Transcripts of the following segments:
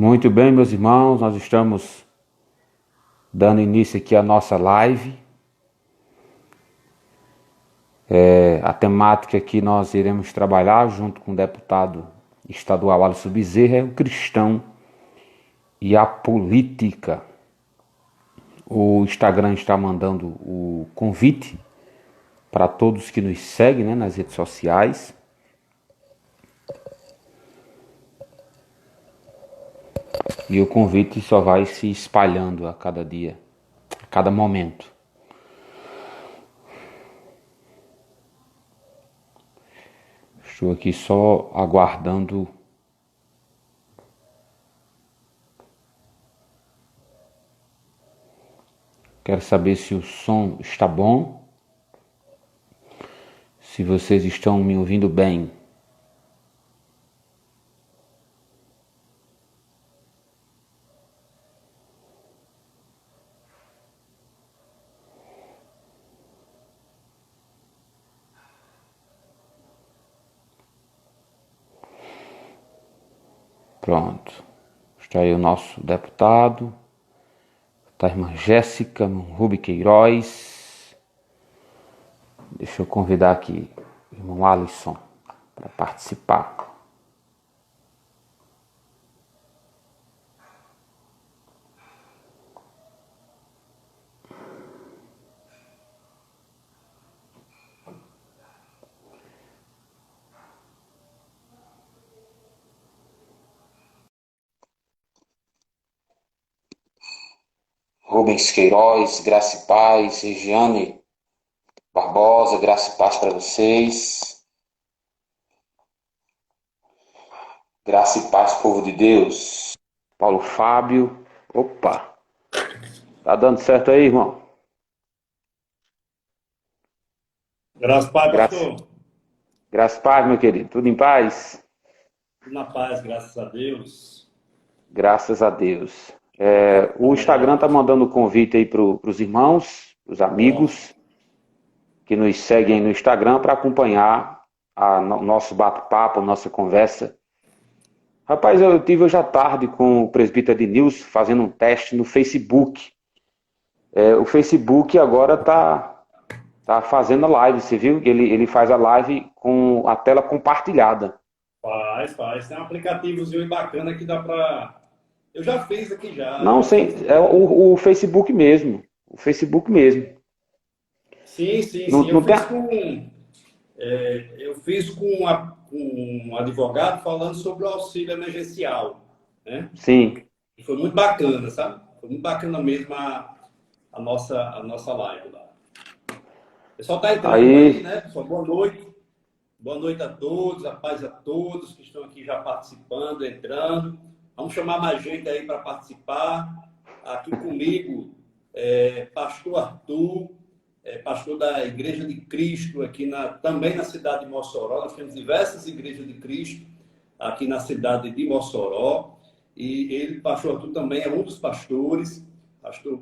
Muito bem, meus irmãos, nós estamos dando início aqui à nossa live. A temática que nós iremos trabalhar junto com o deputado estadual Alisson Bezerra é o cristão e a política. O Instagram está mandando o convite para todos que nos seguem, né, nas redes sociais. E o convite só vai se espalhando a cada dia, a cada momento. Estou aqui só aguardando. Quero saber se o som está bom. Se vocês estão me ouvindo bem. Pronto. Está aí o nosso deputado. Está a irmã Jéssica Rubi Queiroz. Deixa eu convidar aqui o irmão Alisson para participar. Rubens Queiroz, graça e paz. Regiane Barbosa, graça e paz para vocês. Graça e paz, povo de Deus. Paulo Fábio. Opa! Tá dando certo aí, irmão? Graças a paz, Graça, pastor. graça e paz, meu querido. Tudo em paz? Tudo na paz, graças a Deus. Graças a Deus. O Instagram tá É, mandando convite aí para os irmãos, os ó, amigos que nos seguem no Instagram para acompanhar o nosso bate-papo, nossa conversa. Rapaz, eu tive hoje à tarde com o presbítero Ednilson fazendo um teste no Facebook. O Facebook agora tá fazendo live, você viu? Ele faz a live com a tela compartilhada. faz. Tem um aplicativozinho bacana que dá pra. Eu já fiz aqui já, Não, já sem, fiz é aqui. o Facebook mesmo. O Facebook mesmo. Não, Sim. não tem. Eu fiz com um advogado falando sobre o auxílio emergencial, né? Sim. E foi muito bacana, sabe? Foi muito bacana mesmo a nossa live lá. O pessoal tá entrando aí, Aí, né? Pessoal, boa noite. Boa noite a todos, a paz a todos que estão aqui já participando, entrando. Vamos chamar mais gente aí para participar. Aqui comigo, Pastor Arthur, pastor da Igreja de Cristo, também na cidade de Mossoró. Nós temos diversas igrejas de Cristo aqui na cidade de Mossoró. E ele, pastor Arthur, também é um dos pastores,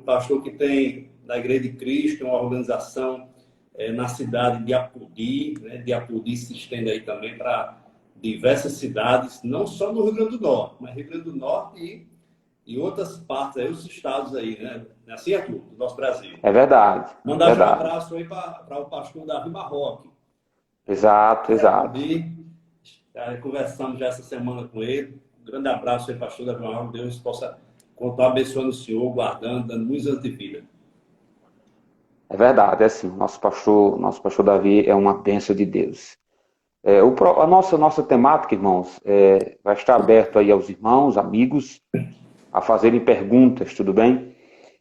pastor que tem na Igreja de Cristo, uma organização na cidade de Apodi, né? De Apodi se estende aí também para diversas cidades, não só no Rio Grande do Norte, mas Rio Grande do Norte e outras partes, aí, os estados aí, né? Assim é tudo, do nosso Brasil. é verdade, é Mandar já um verdade. abraço aí para o pastor Davi Marroque. Exato, exato. Davi, já conversamos já essa semana com ele. Um grande abraço aí, pastor Davi Marroque. Deus possa continuar abençoando o senhor, guardando, dando muitos anos de vida. É verdade, é assim. Nosso pastor Davi é uma bênção de Deus. A nossa temática, irmãos, vai estar aberto aí aos irmãos, amigos, a fazerem perguntas, tudo bem?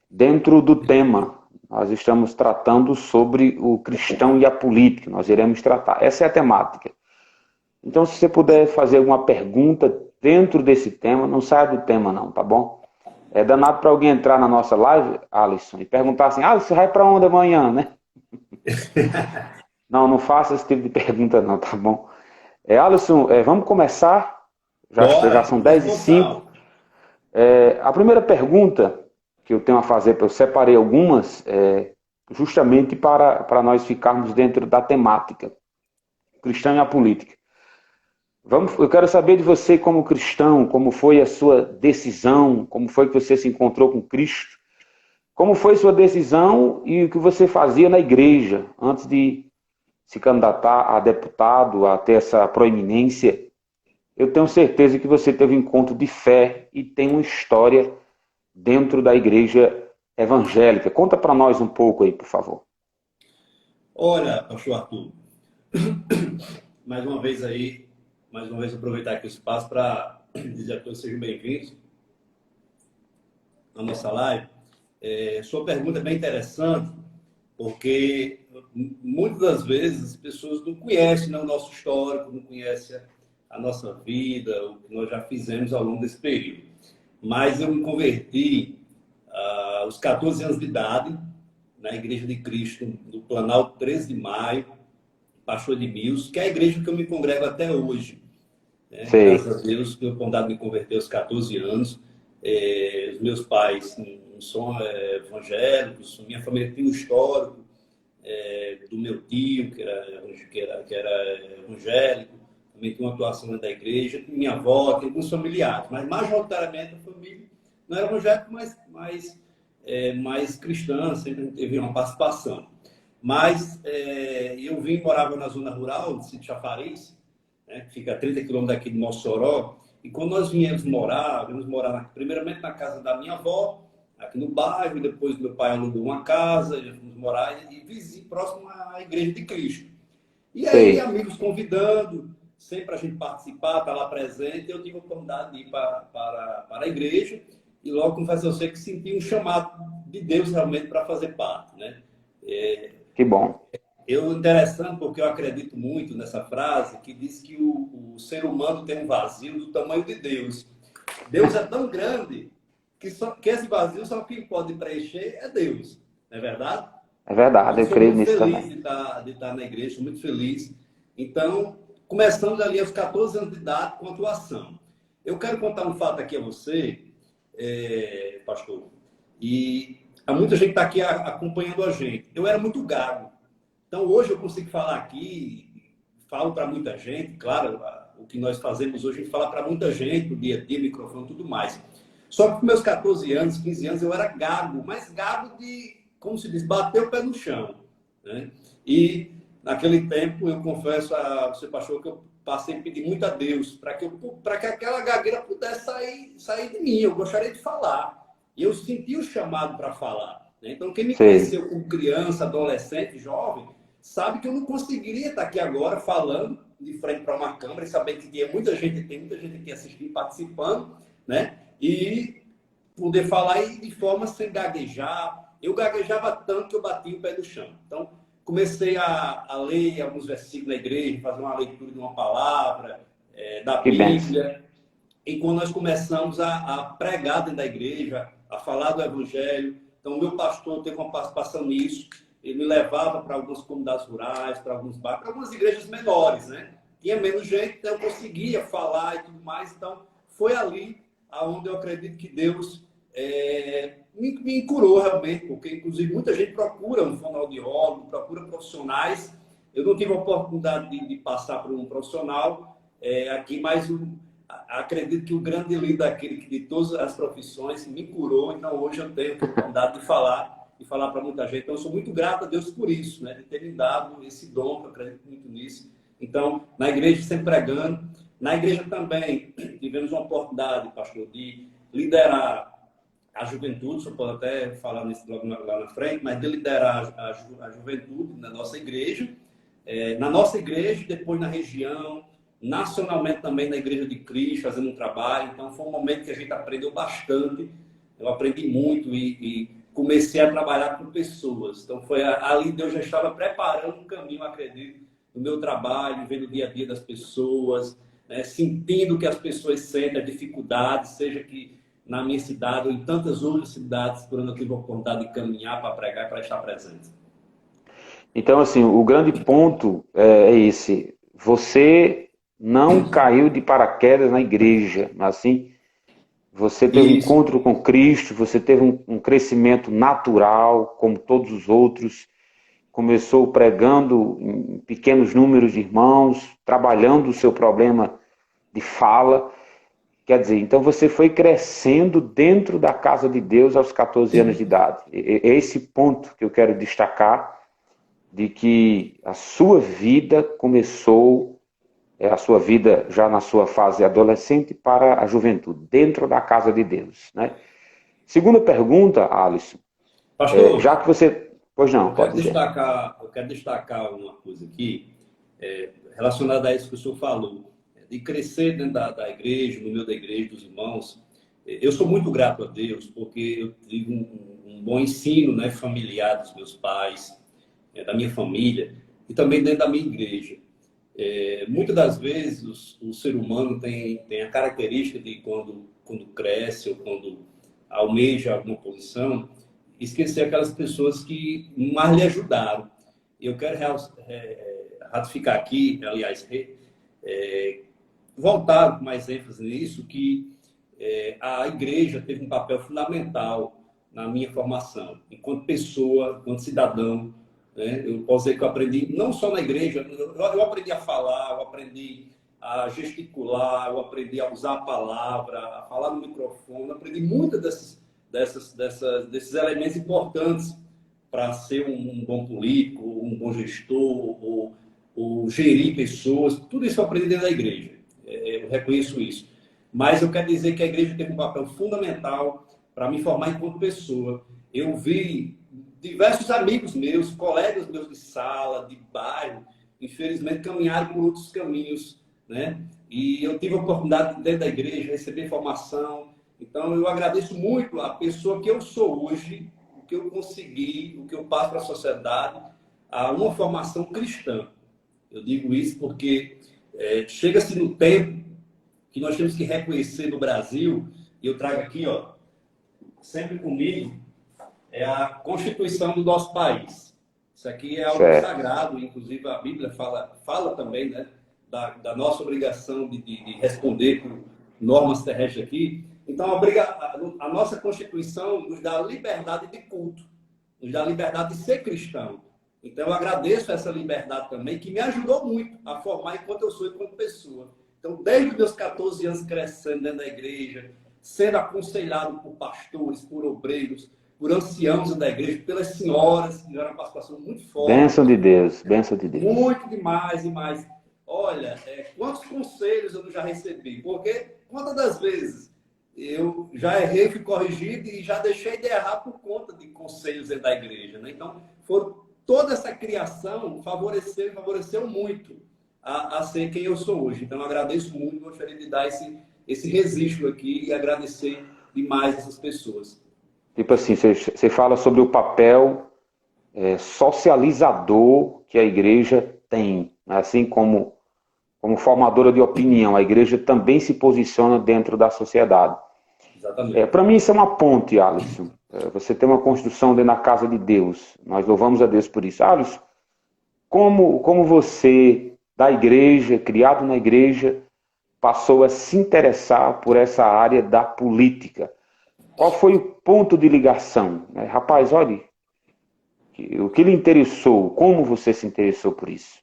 Dentro do tema, nós estamos tratando sobre o cristão e a política. Nós iremos tratar. Essa é a temática. Então, se você puder fazer alguma pergunta dentro desse tema, não saia do tema não, tá bom? É danado para alguém entrar na nossa live, Alisson, e perguntar assim, Alisson, vai para onde amanhã, né? Não, não faça esse tipo de pergunta não, tá bom? Alisson, vamos começar? Já Bora, são com 10h05. disposição. A primeira pergunta que eu tenho a fazer, eu separei algumas, justamente para nós ficarmos dentro da temática, cristão e a política. Eu quero saber de você como cristão, como foi a sua decisão, como foi que você se encontrou com Cristo, como foi sua decisão e o que você fazia na igreja antes de se candidatar a deputado, a ter essa proeminência. Eu tenho certeza que você teve um encontro de fé e tem uma história dentro da igreja evangélica. Conta para nós um pouco aí, por favor. Olha, pastor Arthur, mais uma vez aproveitar aqui o espaço para dizer a todos sejam bem-vindos à nossa live. Sua pergunta é bem interessante, porque muitas das vezes as pessoas não conhecem, né, o nosso histórico, não conhecem a nossa vida, o que nós já fizemos ao longo desse período. Mas eu me converti aos 14 anos de idade, na Igreja de Cristo, do Planalto 13 de Maio, Pastor Edmilson, que é a igreja que eu me congrego até hoje. Né? Graças a Deus, eu condado me converter aos 14 anos. Os meus pais não são evangélicos, minha família tem um histórico do meu tio, que era evangélico, também tem uma atuação da igreja, minha avó, tem alguns familiares, mas majoritariamente a família não era evangélica, mas mais cristã, sempre teve uma participação. Mas eu morava na zona rural, de Sítio Chafariz, né, que fica a 30 quilômetros daqui de Mossoró, e quando nós viemos morar primeiramente na casa da minha avó, aqui no bairro, e depois meu pai alugou uma casa, e fomos morar próximo à Igreja de Cristo. E aí, amigos convidando, sempre a gente participar, estar lá presente, eu tive a oportunidade de ir para a igreja, e logo confesso a você que senti um chamado de Deus realmente para fazer parte, né? Que bom. Interessante porque eu acredito muito nessa frase que diz que o ser humano tem um vazio do tamanho de Deus. Deus é tão grande que esse vazio só quem pode preencher é Deus. Não é verdade? É verdade, eu creio nisso também. Estou muito feliz de estar na igreja, estou muito feliz. Então, começamos ali aos 14 anos de idade com atuação. Eu quero contar um fato aqui a você, pastor, e há muita gente que está aqui acompanhando a gente. Eu era muito gago. Então, hoje eu consigo falar aqui, falo para muita gente, claro, o que nós fazemos hoje, a gente fala para muita gente, no dia a dia, microfone e tudo mais. Só que com meus 14 anos, 15 anos, eu era gago, mas gago de, como se diz, bater o pé no chão. Né? E, naquele tempo, eu confesso a você, pastor, que eu passei a pedir muito a Deus para que aquela gagueira pudesse sair de mim. Eu gostaria de falar. E eu senti o chamado para falar. Né? Então, quem me conheceu como criança, adolescente, jovem, sabe que eu não conseguiria estar aqui agora falando de frente para uma câmera e saber que tem muita gente aqui assistindo, participando, né? E poder falar de forma sem gaguejar. Eu gaguejava tanto que eu bati o pé no chão. Então, comecei a ler alguns versículos na igreja, fazer uma leitura de uma palavra, da Bíblia. E quando nós começamos a pregar dentro da igreja, a falar do Evangelho, então o meu pastor teve uma participação nisso. Ele me levava para algumas comunidades rurais, para alguns bairros, para algumas igrejas menores, né? Tinha menos gente, então eu conseguia falar e tudo mais. Então, foi ali onde eu acredito que Deus me curou realmente, porque, inclusive, muita gente procura um fonoaudiólogo, procura profissionais. Eu não tive a oportunidade de passar por um profissional aqui, mas acredito que o grande líder daquele que de todas as profissões me curou. Então, hoje eu tenho a oportunidade de falar para muita gente. Então, eu sou muito grato a Deus por isso, né? De ter me dado esse dom, eu acredito muito nisso. Então, na igreja, sempre pregando. Na igreja também, tivemos uma oportunidade, pastor, de liderar a juventude, só pode até falar nisso logo lá na frente, mas de liderar a juventude na nossa igreja. Na nossa igreja, depois na região, nacionalmente também na Igreja de Cristo, fazendo um trabalho. Então, foi um momento que a gente aprendeu bastante. Eu aprendi muito e comecei a trabalhar com pessoas. Então, ali Deus já estava preparando um caminho, acredito, no meu trabalho, vendo o dia a dia das pessoas, né, sentindo que as pessoas sentem a dificuldade, seja que na minha cidade ou em tantas outras cidades, por onde eu tive a oportunidade de caminhar para pregar e para estar presente. Então, assim, o grande ponto é esse. Você não caiu de paraquedas na igreja, assim. Você teve um encontro com Cristo, você teve um crescimento natural, como todos os outros. Começou pregando em pequenos números de irmãos, trabalhando o seu problema de fala. Quer dizer, então você foi crescendo dentro da casa de Deus aos 14 anos de idade. É esse ponto que eu quero destacar, de que a sua vida começou, a sua vida já na sua fase adolescente para a juventude, dentro da casa de Deus, né? Segunda pergunta, Alisson, Pastor, já que você... Pois não, pode dizer. eu quero destacar uma coisa aqui, relacionada a isso que o senhor falou, de crescer dentro da igreja, no meio da igreja, dos irmãos. Eu sou muito grato a Deus, porque eu tive um bom ensino, né, familiar dos meus pais, da minha família, e também dentro da minha igreja. Muitas das vezes o ser humano tem a característica de quando cresce ou quando almeja alguma posição, esquecer aquelas pessoas que mais lhe ajudaram. Eu quero ratificar aqui, aliás, voltar com mais ênfase nisso, que a igreja teve um papel fundamental na minha formação, enquanto pessoa, enquanto cidadão, né? Eu posso dizer que eu aprendi, não só na igreja, eu aprendi a falar, eu aprendi a gesticular, eu aprendi a usar a palavra, a falar no microfone, eu aprendi muitas desses elementos importantes para ser um bom político, um bom gestor, ou gerir pessoas. Tudo isso eu aprendi dentro da igreja. Eu reconheço isso. Mas eu quero dizer que a igreja teve um papel fundamental para me formar enquanto pessoa. Eu vi diversos amigos meus, colegas meus de sala, de bairro, infelizmente caminharam por outros caminhos, né? E eu tive a oportunidade dentro da igreja receber formação. Então eu agradeço muito a pessoa que eu sou hoje, o que eu consegui, o que eu passo para a sociedade, a uma formação cristã. Eu digo isso porque chega-se no tempo que nós temos que reconhecer no Brasil, e eu trago aqui, ó, sempre comigo, é a Constituição do nosso país. Isso aqui é algo sagrado, inclusive a Bíblia fala também, né, da nossa obrigação de responder por normas terrestres aqui. Então, a nossa Constituição nos dá liberdade de culto, nos dá liberdade de ser cristão. Então, eu agradeço essa liberdade também, que me ajudou muito a formar enquanto eu sou, enquanto pessoa. Então, desde os meus 14 anos crescendo dentro da igreja, sendo aconselhado por pastores, por obreiros, por anciãos da igreja, pelas senhoras, que tiveram uma participação muito forte. Bênção de Deus, bênção de Deus. Muito demais, demais. Olha, quantos conselhos eu já recebi, porque quantas das vezes eu já errei, fui corrigido e já deixei de errar por conta de conselhos dentro da igreja, né? Então, toda essa criação favoreceu muito a ser quem eu sou hoje. Então, eu agradeço muito, gostaria de dar esse registro aqui e agradecer demais essas pessoas. Tipo assim, você fala sobre o papel socializador que a igreja tem, assim como formadora de opinião, a igreja também se posiciona dentro da sociedade. Exatamente. Para mim isso é uma ponte, Alisson. Você tem uma construção dentro da casa de Deus. Nós louvamos a Deus por isso. Alisson, como você, da igreja, criado na igreja, passou a se interessar por essa área da política? Qual foi o ponto de ligação? Rapaz, olha, o que lhe interessou? Como você se interessou por isso?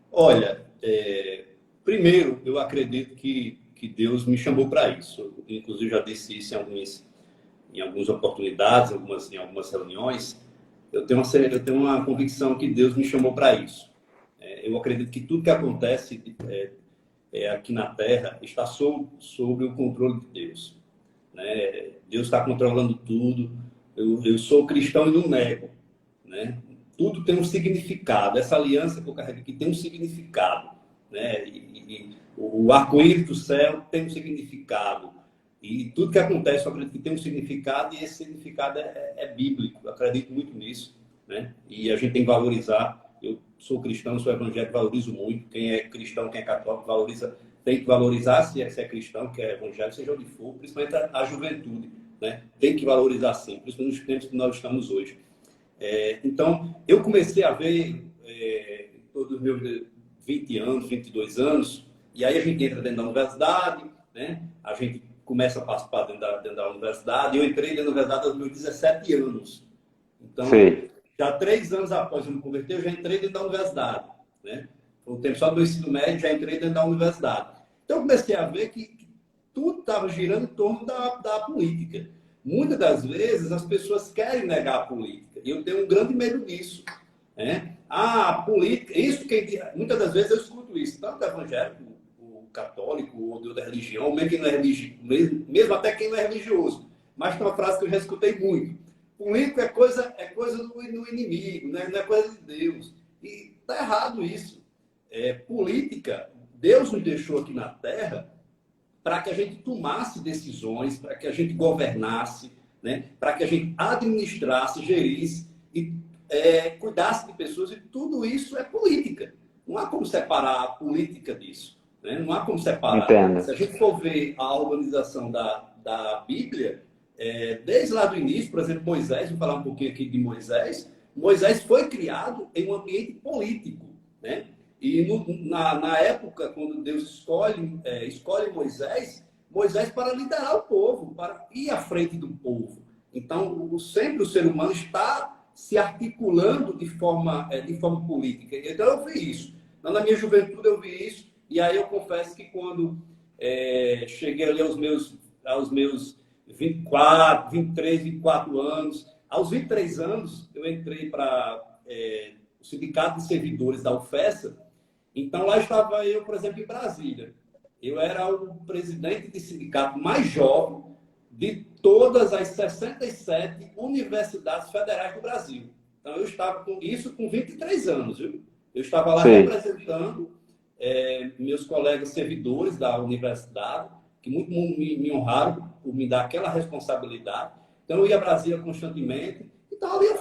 Olha, primeiro, eu acredito que Deus me chamou para isso. Eu, inclusive, já disse isso em algumas oportunidades, em algumas reuniões. Eu tenho uma convicção que Deus me chamou para isso. Eu acredito que tudo que acontece aqui na Terra está sob o controle de Deus. Né? Deus está controlando tudo. Eu sou cristão e não nego. Né? Tudo tem um significado. Essa aliança que eu carrego aqui tem um significado. Né? E o arco-íris do céu tem um significado. E tudo que acontece, eu acredito que tem um significado, e esse significado é bíblico. Eu acredito muito nisso. Né? E a gente tem que valorizar. Eu sou cristão, sou evangélico, valorizo muito. Quem é cristão, quem é católico, tem que valorizar, se é cristão, que é evangélico, seja onde for, principalmente a juventude. Né? Tem que valorizar sim, principalmente nos tempos que nós estamos hoje. Então, eu comecei a ver todos os meus 20 anos, 22 anos, e aí a gente entra dentro da universidade, né? A gente começa a participar dentro da universidade. Eu entrei dentro da universidade aos meus 17 anos. Então, já 3 anos após eu me converter, eu já entrei dentro da universidade. Né? Foi um tempo só do ensino médio, já entrei dentro da universidade. Então eu comecei a ver que tudo estava girando em torno da política. Muitas das vezes as pessoas querem negar a política. E eu tenho um grande medo disso. Né? A política, muitas das vezes eu escuto isso, tanto evangélico, o católico, ou de outra religião, ou mesmo quem não é mesmo até quem não é religioso. Mas tem uma frase que eu já escutei muito. Político é coisa do inimigo, né? Não é coisa de Deus. E está errado isso. Política, Deus nos deixou aqui na Terra para que a gente tomasse decisões, para que a gente governasse, né? Para que a gente administrasse, gerisse e cuidasse de pessoas. E tudo isso é política. Não há como separar a política disso. Né? Não há como separar. Entendo. Se a gente for ver a organização da Bíblia, desde lá do início, por exemplo, Moisés, vou falar um pouquinho aqui de Moisés. Moisés foi criado em um ambiente político, né? E na época, quando Deus escolhe Moisés para liderar o povo, para ir à frente do povo. Então, sempre o ser humano está se articulando de forma política. Então, eu vi isso. Na minha juventude, eu vi isso. E aí, eu confesso que quando cheguei ali aos meus 24, 23, 24 anos, aos 23 anos, eu entrei para o Sindicato de Servidores da UFESA. Então, lá estava eu, por exemplo, em Brasília. Eu era o presidente de sindicato mais jovem de todas as 67 universidades federais do Brasil. Então, eu estava com isso com 23 anos, viu? Eu estava lá representando meus colegas servidores da universidade, que muito me honraram por me dar aquela responsabilidade. Então, eu ia a Brasília constantemente. Então, ali eu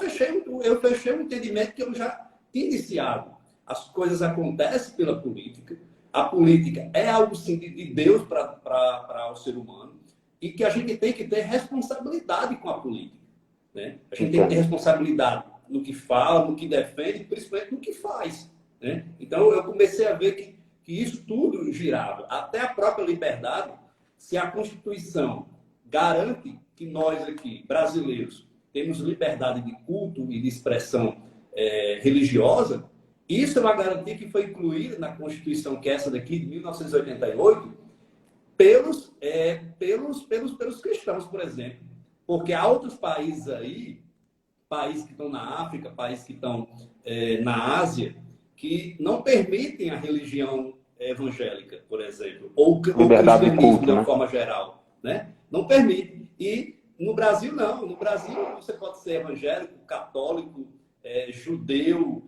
fechei um entendimento que eu já tinha iniciado. As coisas acontecem pela política. A política é algo, sim, de Deus para o ser humano. E que a gente tem que ter responsabilidade com a política. Né? A gente tem que ter responsabilidade no que fala, no que defende, principalmente no que faz. Né? Então, eu comecei a ver que isso tudo girava. Até a própria liberdade, se a Constituição garante que nós aqui, brasileiros, temos liberdade de culto e de expressão religiosa, isso é uma garantia que foi incluída na Constituição, que é essa daqui, de 1988, pelos cristãos, por exemplo. Porque há outros países aí, países que estão na África, países que estão na Ásia, que não permitem a religião evangélica, por exemplo, ou o cristianismo de uma forma geral. Né? Não permite. E no Brasil, não. No Brasil, você pode ser evangélico, católico, judeu,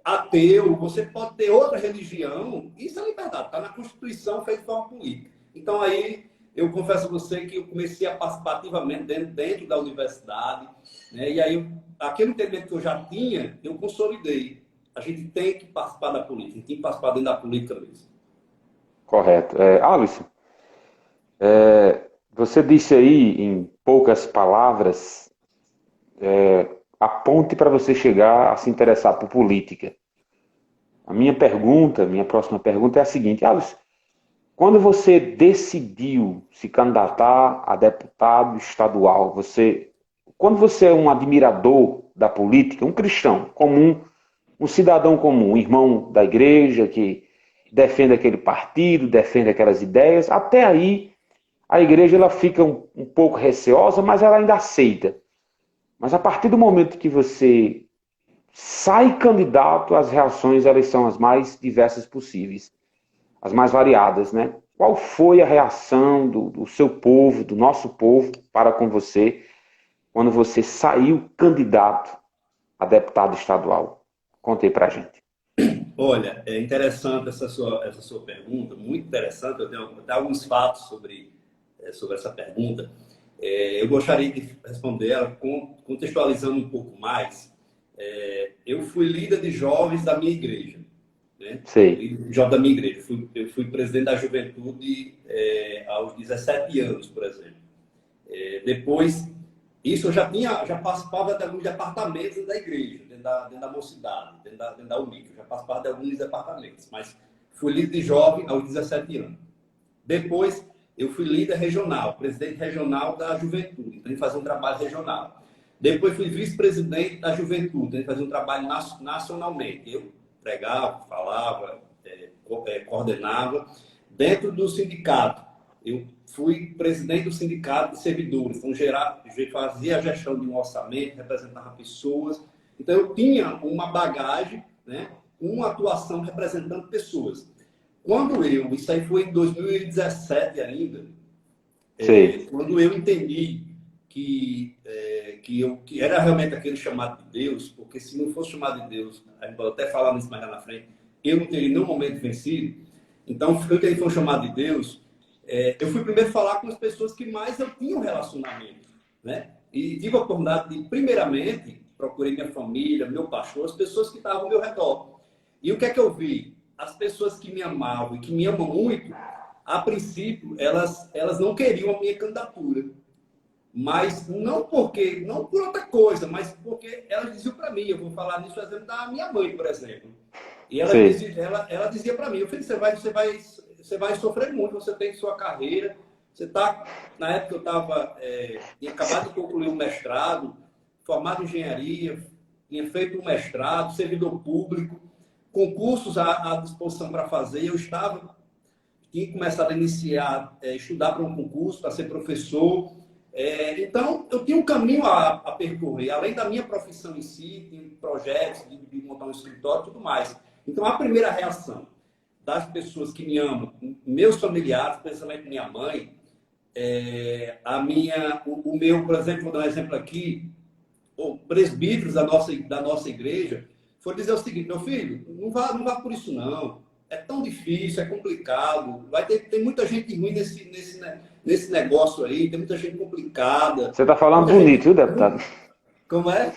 ateu, você pode ter outra religião. Isso é liberdade, está na Constituição, feita de forma política. Então, aí, eu confesso a você que eu comecei a participar ativamente dentro da universidade, né? E aí, aquele entendimento que eu já tinha, eu consolidei. A gente tem que participar da política, a gente tem que participar dentro da política mesmo. Correto. Alisson, você disse aí, em poucas palavras, a ponte para você chegar a se interessar por política. A minha próxima pergunta é a seguinte: Alisson, quando você decidiu se candidatar a deputado estadual, quando você é um admirador da política, um cristão comum, um cidadão comum, um irmão da igreja que defende aquele partido, defende aquelas ideias, até aí a igreja ela fica um pouco receosa, mas ela ainda aceita. Mas a partir do momento que você sai candidato, as reações elas são as mais diversas possíveis, as mais variadas, né? Qual foi a reação do seu povo, do nosso povo, para com você, quando você saiu candidato a deputado estadual? Conte aí pra gente. Olha, é interessante essa sua pergunta, muito interessante. Eu tenho até alguns fatos sobre essa pergunta. Eu gostaria de responder ela contextualizando um pouco mais. Eu fui líder de jovens da minha igreja. Né? Sei. Jovem da minha igreja. Eu fui presidente da juventude aos 17 anos, por exemplo. Depois, isso eu já participava de alguns departamentos da igreja, dentro da mocidade, dentro da UNIC. Eu já participava de alguns departamentos, mas fui líder de jovem aos 17 anos. Depois, eu fui líder regional, presidente regional da juventude, então a gente fazia um trabalho regional. Depois fui vice-presidente da juventude, a gente fazia um trabalho nacionalmente. Eu pregava, falava, coordenava. dentro do sindicato. Eu fui presidente do sindicato de servidores, então fazia a gestão de um orçamento, representava pessoas. Então eu tinha uma bagagem, né, uma atuação representando pessoas. Isso aí foi em 2017 ainda, quando eu entendi que era realmente aquele chamado de Deus, porque se não fosse chamado de Deus, a gente pode até falar nisso mais lá na frente, eu não teria em nenhum momento vencido. Então, eu que ele foi um chamado de Deus, eu fui primeiro falar com as pessoas que mais eu tinha um relacionamento, né? E tive a oportunidade de, primeiramente, procurei minha família, meu pastor, as pessoas que estavam ao meu redor. E o que é que eu vi? As pessoas que me amavam e que me amam muito, a princípio, elas não queriam a minha candidatura. Mas não por outra coisa, mas porque elas diziam para mim, eu vou falar nisso, por exemplo, da minha mãe, por exemplo. E ela dizia para mim, eu falei, você vai sofrer muito, você tem sua carreira, na época eu tinha acabado de concluir um mestrado, formado em engenharia, tinha feito um mestrado, servidor público, concursos à disposição para fazer, tinha começado a estudar para um concurso, para ser professor. Então, eu tinha um caminho a percorrer, além da minha profissão em si, tinha projetos de montar um escritório e tudo mais. Então, a primeira reação das pessoas que me amam, meus familiares, principalmente minha mãe, por exemplo, vou dar um exemplo aqui, presbíteros da nossa igreja, foram dizer o seguinte, meu filho, não vá por isso não, é tão difícil, é complicado, tem muita gente ruim nesse negócio aí, tem muita gente complicada. Você está falando bonito, viu, deputado? Como é?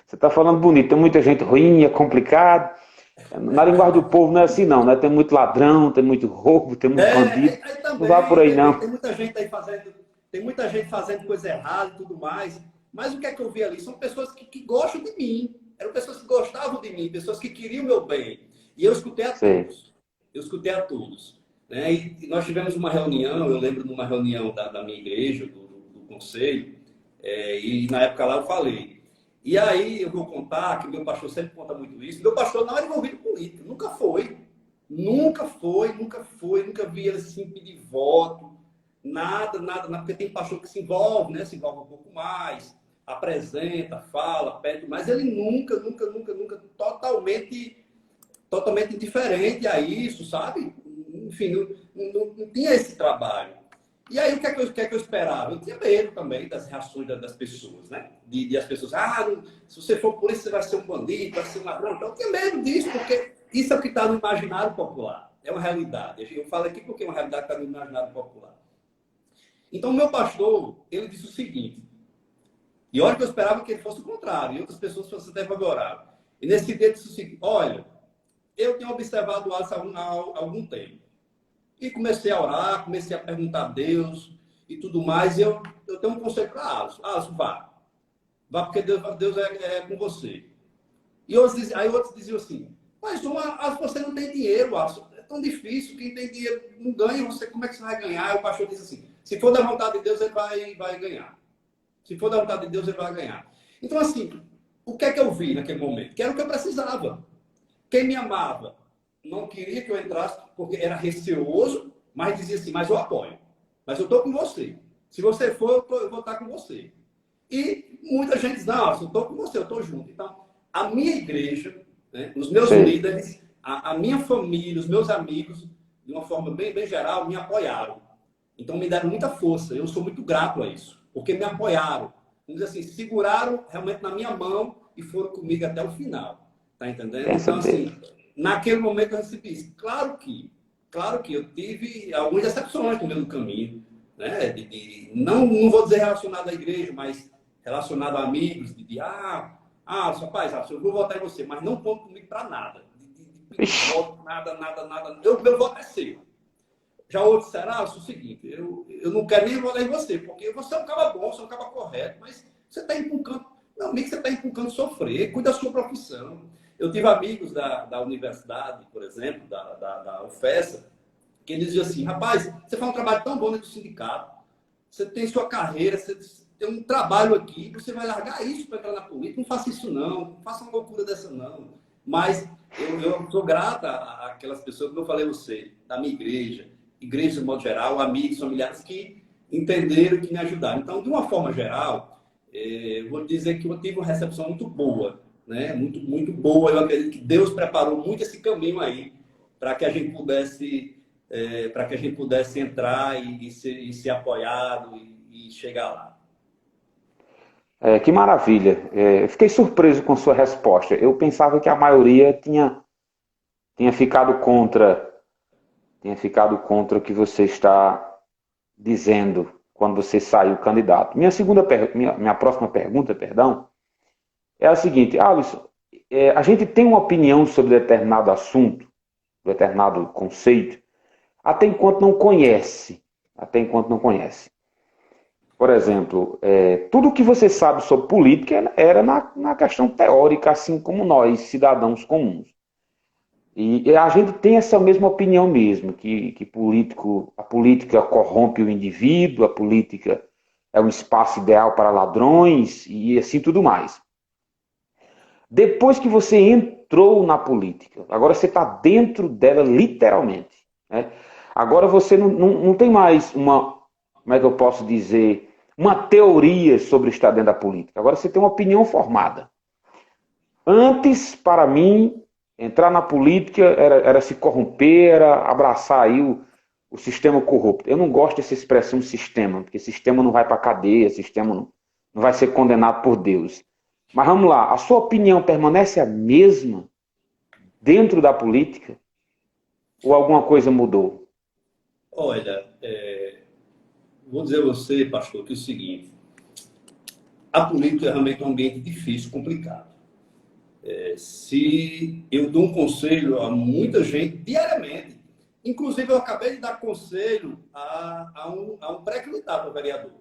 Você está falando bonito, tem muita gente ruim, é complicado. Na linguagem do povo não é assim não, né? Tem muito ladrão, tem muito roubo, tem muito bandido. Também, não vá por aí não. Tem muita gente aí fazendo coisa errada e tudo mais. Mas o que é que eu vi ali? São pessoas que gostam de mim. Eram pessoas que gostavam de mim, pessoas que queriam o meu bem. E eu escutei a todos. Eu escutei a todos. Né? E nós tivemos uma reunião, eu lembro de uma reunião da minha igreja, do conselho, e na época lá eu falei. E aí eu vou contar, que meu pastor sempre conta muito isso, meu pastor não era envolvido em política, nunca foi. Nunca vi ele assim pedir voto, nada, porque tem pastor que se envolve, né? Se envolve um pouco mais, apresenta, fala, pede, mas ele nunca, totalmente indiferente a isso, sabe? Enfim, não tinha esse trabalho. E aí, o que é que eu esperava? Eu tinha medo também das reações das pessoas, né? De as pessoas, se você for por isso, você vai ser um bandido, vai ser um ladrão. Então, eu tinha medo disso, porque isso é o que está no imaginário popular. É uma realidade. Eu falo aqui porque é uma realidade que está no imaginário popular. Então, o meu pastor, ele disse o seguinte, e olha que eu esperava que ele fosse o contrário, e outras pessoas fossem até favoráveis. E nesse dia ele disse o seguinte, olha, eu tenho observado o Alisson há algum tempo. E comecei a orar, comecei a perguntar a Deus e tudo mais. E eu tenho um conselho para Alisson. Alisson, vá. Vá porque Deus é com você. E aí outros diziam assim, mas você não tem dinheiro, Alisson. É tão difícil, quem tem dinheiro não ganha, como é que você vai ganhar? E o pastor disse assim, se for da vontade de Deus, ele vai ganhar. Se for da vontade de Deus, ele vai ganhar. Então, assim, o que é que eu vi naquele momento? Que era o que eu precisava. Quem me amava não queria que eu entrasse, porque era receoso, mas dizia assim, mas eu apoio. Mas eu estou com você. Se você for, eu vou estar com você. E muita gente diz, não, eu estou com você, eu estou junto. Então, a minha igreja, né, os meus líderes, a minha família, os meus amigos, de uma forma bem, bem geral, me apoiaram. Então, me deram muita força. Eu sou muito grato a isso, porque me apoiaram. Vamos dizer assim, seguraram realmente na minha mão e foram comigo até o final. Tá entendendo? Então, assim, naquele momento eu recebi isso. Claro que eu tive algumas decepções no meio do caminho, né? Não vou dizer relacionado à igreja, mas relacionado a amigos, rapaz, eu vou votar em você, mas não conto comigo para nada. Voto, nada. Meu voto é seu. Já outros disseram, é o seguinte, eu não quero nem votar em você, porque você é um cara bom, você é um cara correto, mas você está empurcando, meu amigo, você está empurcando sofrer, cuida da sua profissão. Eu tive amigos da universidade, por exemplo, da UFESA, que diziam assim, rapaz, você faz um trabalho tão bom dentro do sindicato, você tem sua carreira, você tem um trabalho aqui, você vai largar isso para entrar na política, não faça isso não faça uma loucura dessa não. Mas eu sou grata àquelas pessoas, como eu falei a você, da minha igreja de modo geral, amigos, familiares que entenderam e que me ajudaram. Então, de uma forma geral, vou dizer que eu tive uma recepção muito boa, né? Muito, muito boa. Eu acredito que Deus preparou muito esse caminho aí para que a gente pudesse, para que a gente pudesse entrar e ser apoiado e chegar lá. Que maravilha. Eu fiquei surpreso com sua resposta. Eu pensava que a maioria tinha tinha ficado contra o que você está dizendo quando você saiu candidato. Minha próxima pergunta, perdão, é a seguinte, Alisson, a gente tem uma opinião sobre determinado assunto, determinado conceito, até enquanto não conhece. Até enquanto não conhece. Por exemplo, tudo que você sabe sobre política era na questão teórica, assim como nós, cidadãos comuns. E a gente tem essa mesma opinião mesmo, que a política corrompe o indivíduo, a política é um espaço ideal para ladrões e assim tudo mais. Depois que você entrou na política, agora você está dentro dela literalmente. Né? Agora você não tem mais como é que eu posso dizer, uma teoria sobre estar dentro da política. Agora você tem uma opinião formada. Antes, para mim, entrar na política era se corromper, era abraçar aí o sistema corrupto. Eu não gosto dessa expressão sistema, porque sistema não vai para a cadeia, sistema não vai ser condenado por Deus. Mas vamos lá, a sua opinião permanece a mesma dentro da política? Ou alguma coisa mudou? Olha, vou dizer a você, pastor, que é o seguinte: a política é realmente um ambiente difícil, complicado. Se eu dou um conselho a muita gente diariamente, inclusive eu acabei de dar conselho a um pré-candidato a vereador.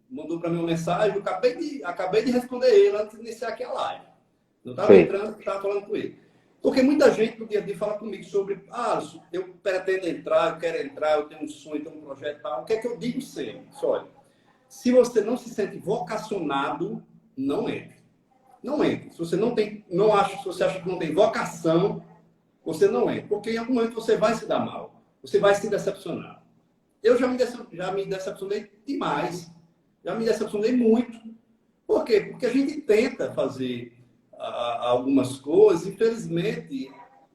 Mandou para mim uma mensagem, eu acabei de responder ele antes de iniciar aqui a live. Eu estava entrando, estava falando com ele. Porque muita gente no dia a dia fala comigo sobre, eu pretendo entrar, eu quero entrar, eu tenho um sonho, tenho um projeto e tal. O que é que eu digo sempre? Olha, se você não se sente vocacionado, não entre. Não entre. Se você se você acha que não tem vocação, você não entra. Porque em algum momento você vai se dar mal. Você vai se decepcionar. Eu já me decepcionei demais. Já me decepcionei muito. Por quê? Porque a gente tenta fazer algumas coisas, infelizmente,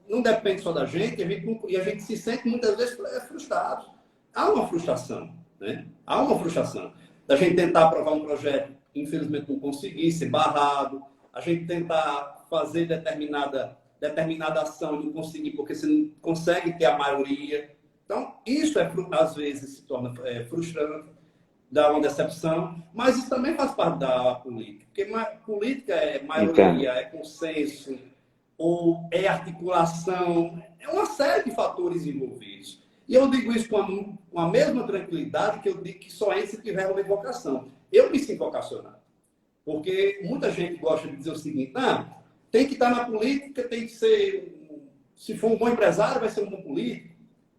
não depende só da gente, e a gente se sente muitas vezes frustrado. Há uma frustração, né? Há uma frustração. Da gente tentar aprovar um projeto, infelizmente não conseguir, ser barrado, a gente tentar fazer determinada ação e não conseguir, porque você não consegue ter a maioria. Então, isso às vezes se torna frustrante, dá uma decepção, mas isso também faz parte da política, porque política é maioria, é consenso, ou é articulação, é uma série de fatores envolvidos. E eu digo isso com a mesma tranquilidade que eu digo que só é se tiver uma vocação. Eu me sinto vocacionado, porque muita gente gosta de dizer o seguinte, tem que estar na política, tem que ser, se for um bom empresário, vai ser um bom político,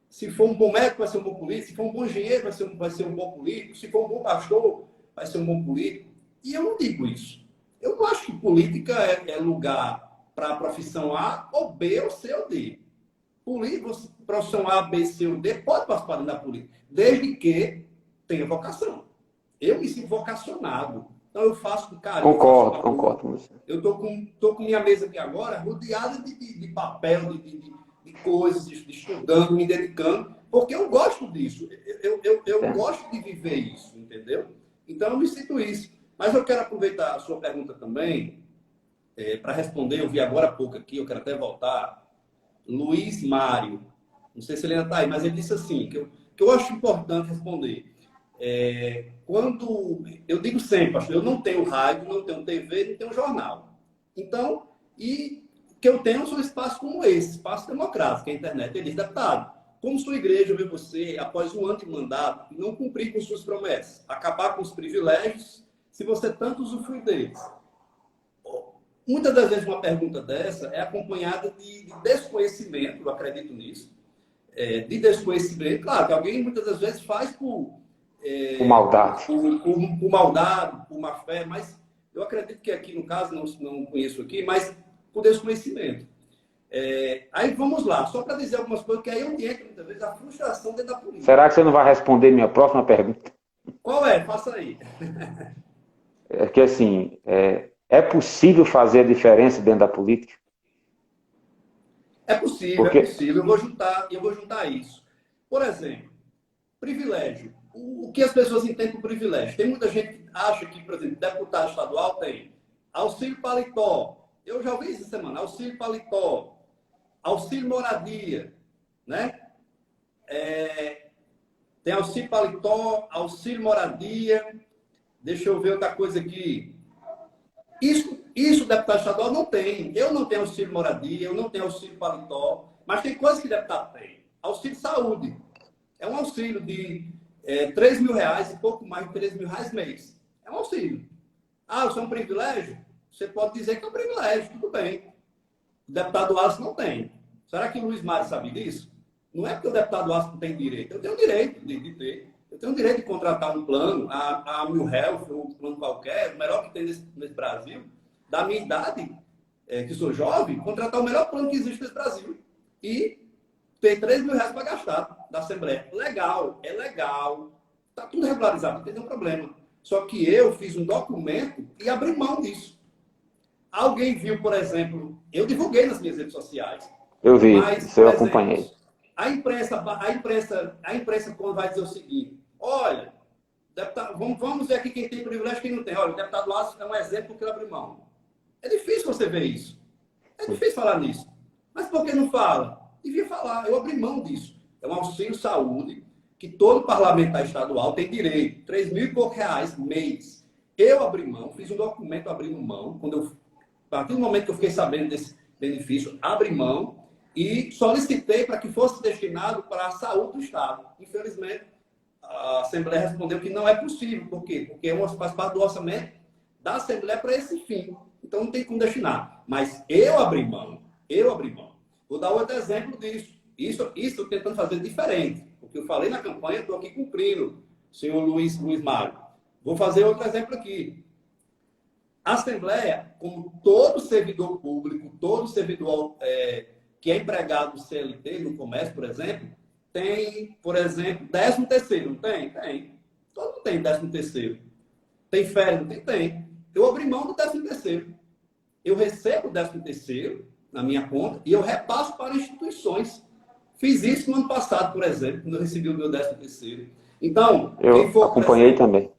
se for um bom médico, vai ser um bom político. Se for um bom engenheiro, vai ser um bom político. Se for um bom pastor, vai ser um bom político. E eu não digo isso. Eu não acho que política é lugar para a profissão A, ou B, ou C, ou D. Profissão A, B, C ou D pode participar da política, desde que tenha vocação. Eu me sinto vocacionado. Então eu faço com carinho. Concordo com você. Eu tô com minha mesa aqui agora rodeada de papel, de coisas, de estudando, me dedicando, porque eu gosto disso. Eu gosto de viver isso, entendeu? Então, eu me sinto isso. Mas eu quero aproveitar a sua pergunta também para responder. Eu vi agora há pouco aqui, eu quero até voltar. Luiz Mário, não sei se ele ainda está aí, mas ele disse assim, que eu acho importante responder. Quando eu digo sempre, pastor, eu não tenho rádio, não tenho TV, não tenho jornal. Então, que eu tenho são espaços como esse, espaço democrático, que é a internet. Ele diz, deputado, como sua igreja vê você, após um ano de mandato, não cumprir com suas promessas, acabar com os privilégios, se você tanto usufrui deles. Muitas das vezes uma pergunta dessa é acompanhada de desconhecimento, eu acredito nisso, de desconhecimento. Claro que alguém muitas das vezes faz por maldade. Por maldade, por má fé, mas eu acredito que aqui, no caso, não conheço aqui, mas por desconhecimento. Aí vamos lá, só para dizer algumas coisas, que aí eu entro muitas vezes a frustração dentro da política. Será que você não vai responder minha próxima pergunta? Qual é? Faça aí. É que assim, é possível fazer a diferença dentro da política? É possível, é Porque, possível. Eu vou juntar isso. Por exemplo, privilégio. O que as pessoas entendem por privilégio? Tem muita gente que acha que, por exemplo, deputado estadual tem auxílio paletó. Eu já ouvi essa semana, auxílio paletó, auxílio moradia, né? Tem auxílio paletó, auxílio moradia. Deixa eu ver outra coisa aqui. Isso o deputado estadual não tem. Eu não tenho auxílio moradia, eu não tenho auxílio paletó, mas tem coisas que o deputado tem. Auxílio saúde. É um auxílio de R$ 3.000 e pouco mais de R$ 3.000 mês. É um auxílio. Ah, isso é um privilégio? Você pode dizer que é um privilégio, tudo bem. O deputado Aço não tem. Será que o Luiz Mário sabe disso? Não é porque o deputado Aço não tem direito. Eu tenho direito de ter. Eu tenho direito de contratar um plano, a Mil Health, ou um plano qualquer, o melhor que tem nesse Brasil, da minha idade, que sou jovem, contratar o melhor plano que existe nesse Brasil. E ter R$ 3.000 para gastar da Assembleia. Legal, é legal. Está tudo regularizado, não tem nenhum problema. Só que eu fiz um documento e abri mão disso. Alguém viu, por exemplo, eu divulguei nas minhas redes sociais. eu vi, Mas, isso por eu exemplo, acompanhei. a imprensa quando vai dizer o seguinte, olha, deputado, vamos ver aqui quem tem privilégio e quem não tem. Olha, o deputado Aço é um exemplo porque ele abre mão. É difícil você ver isso. É difícil falar nisso. Mas por que não fala? Devia falar. Eu abri mão disso. É um auxílio saúde que todo parlamentar estadual tem direito. R$ 3.000 e poucos mês. Eu abri mão, fiz um documento abrindo mão. A partir do momento que eu fiquei sabendo desse benefício, abri mão e solicitei para que fosse destinado para a saúde do Estado. Infelizmente, a Assembleia respondeu que não é possível. Por quê? Porque faz parte do orçamento da Assembleia para esse fim. Então, não tem como destinar. Mas eu abri mão. Eu abri mão. Vou dar outro exemplo disso. Isso eu estou tentando fazer diferente. Porque eu falei na campanha, estou aqui cumprindo, senhor Luiz Mário. Vou fazer outro exemplo aqui. A Assembleia, como todo servidor público, todo servidor que é empregado do CLT, no comércio, por exemplo, tem, por exemplo, 13º, não tem? Tem. Todo mundo tem 13º. Tem férias? Não tem? Tem. Eu abri mão do 13º. Eu recebo o 13º na minha conta e eu repasso para instituições. Fiz isso no ano passado, por exemplo, quando eu recebi o meu 13º. Então, Eu quem for, acompanhei exemplo, também.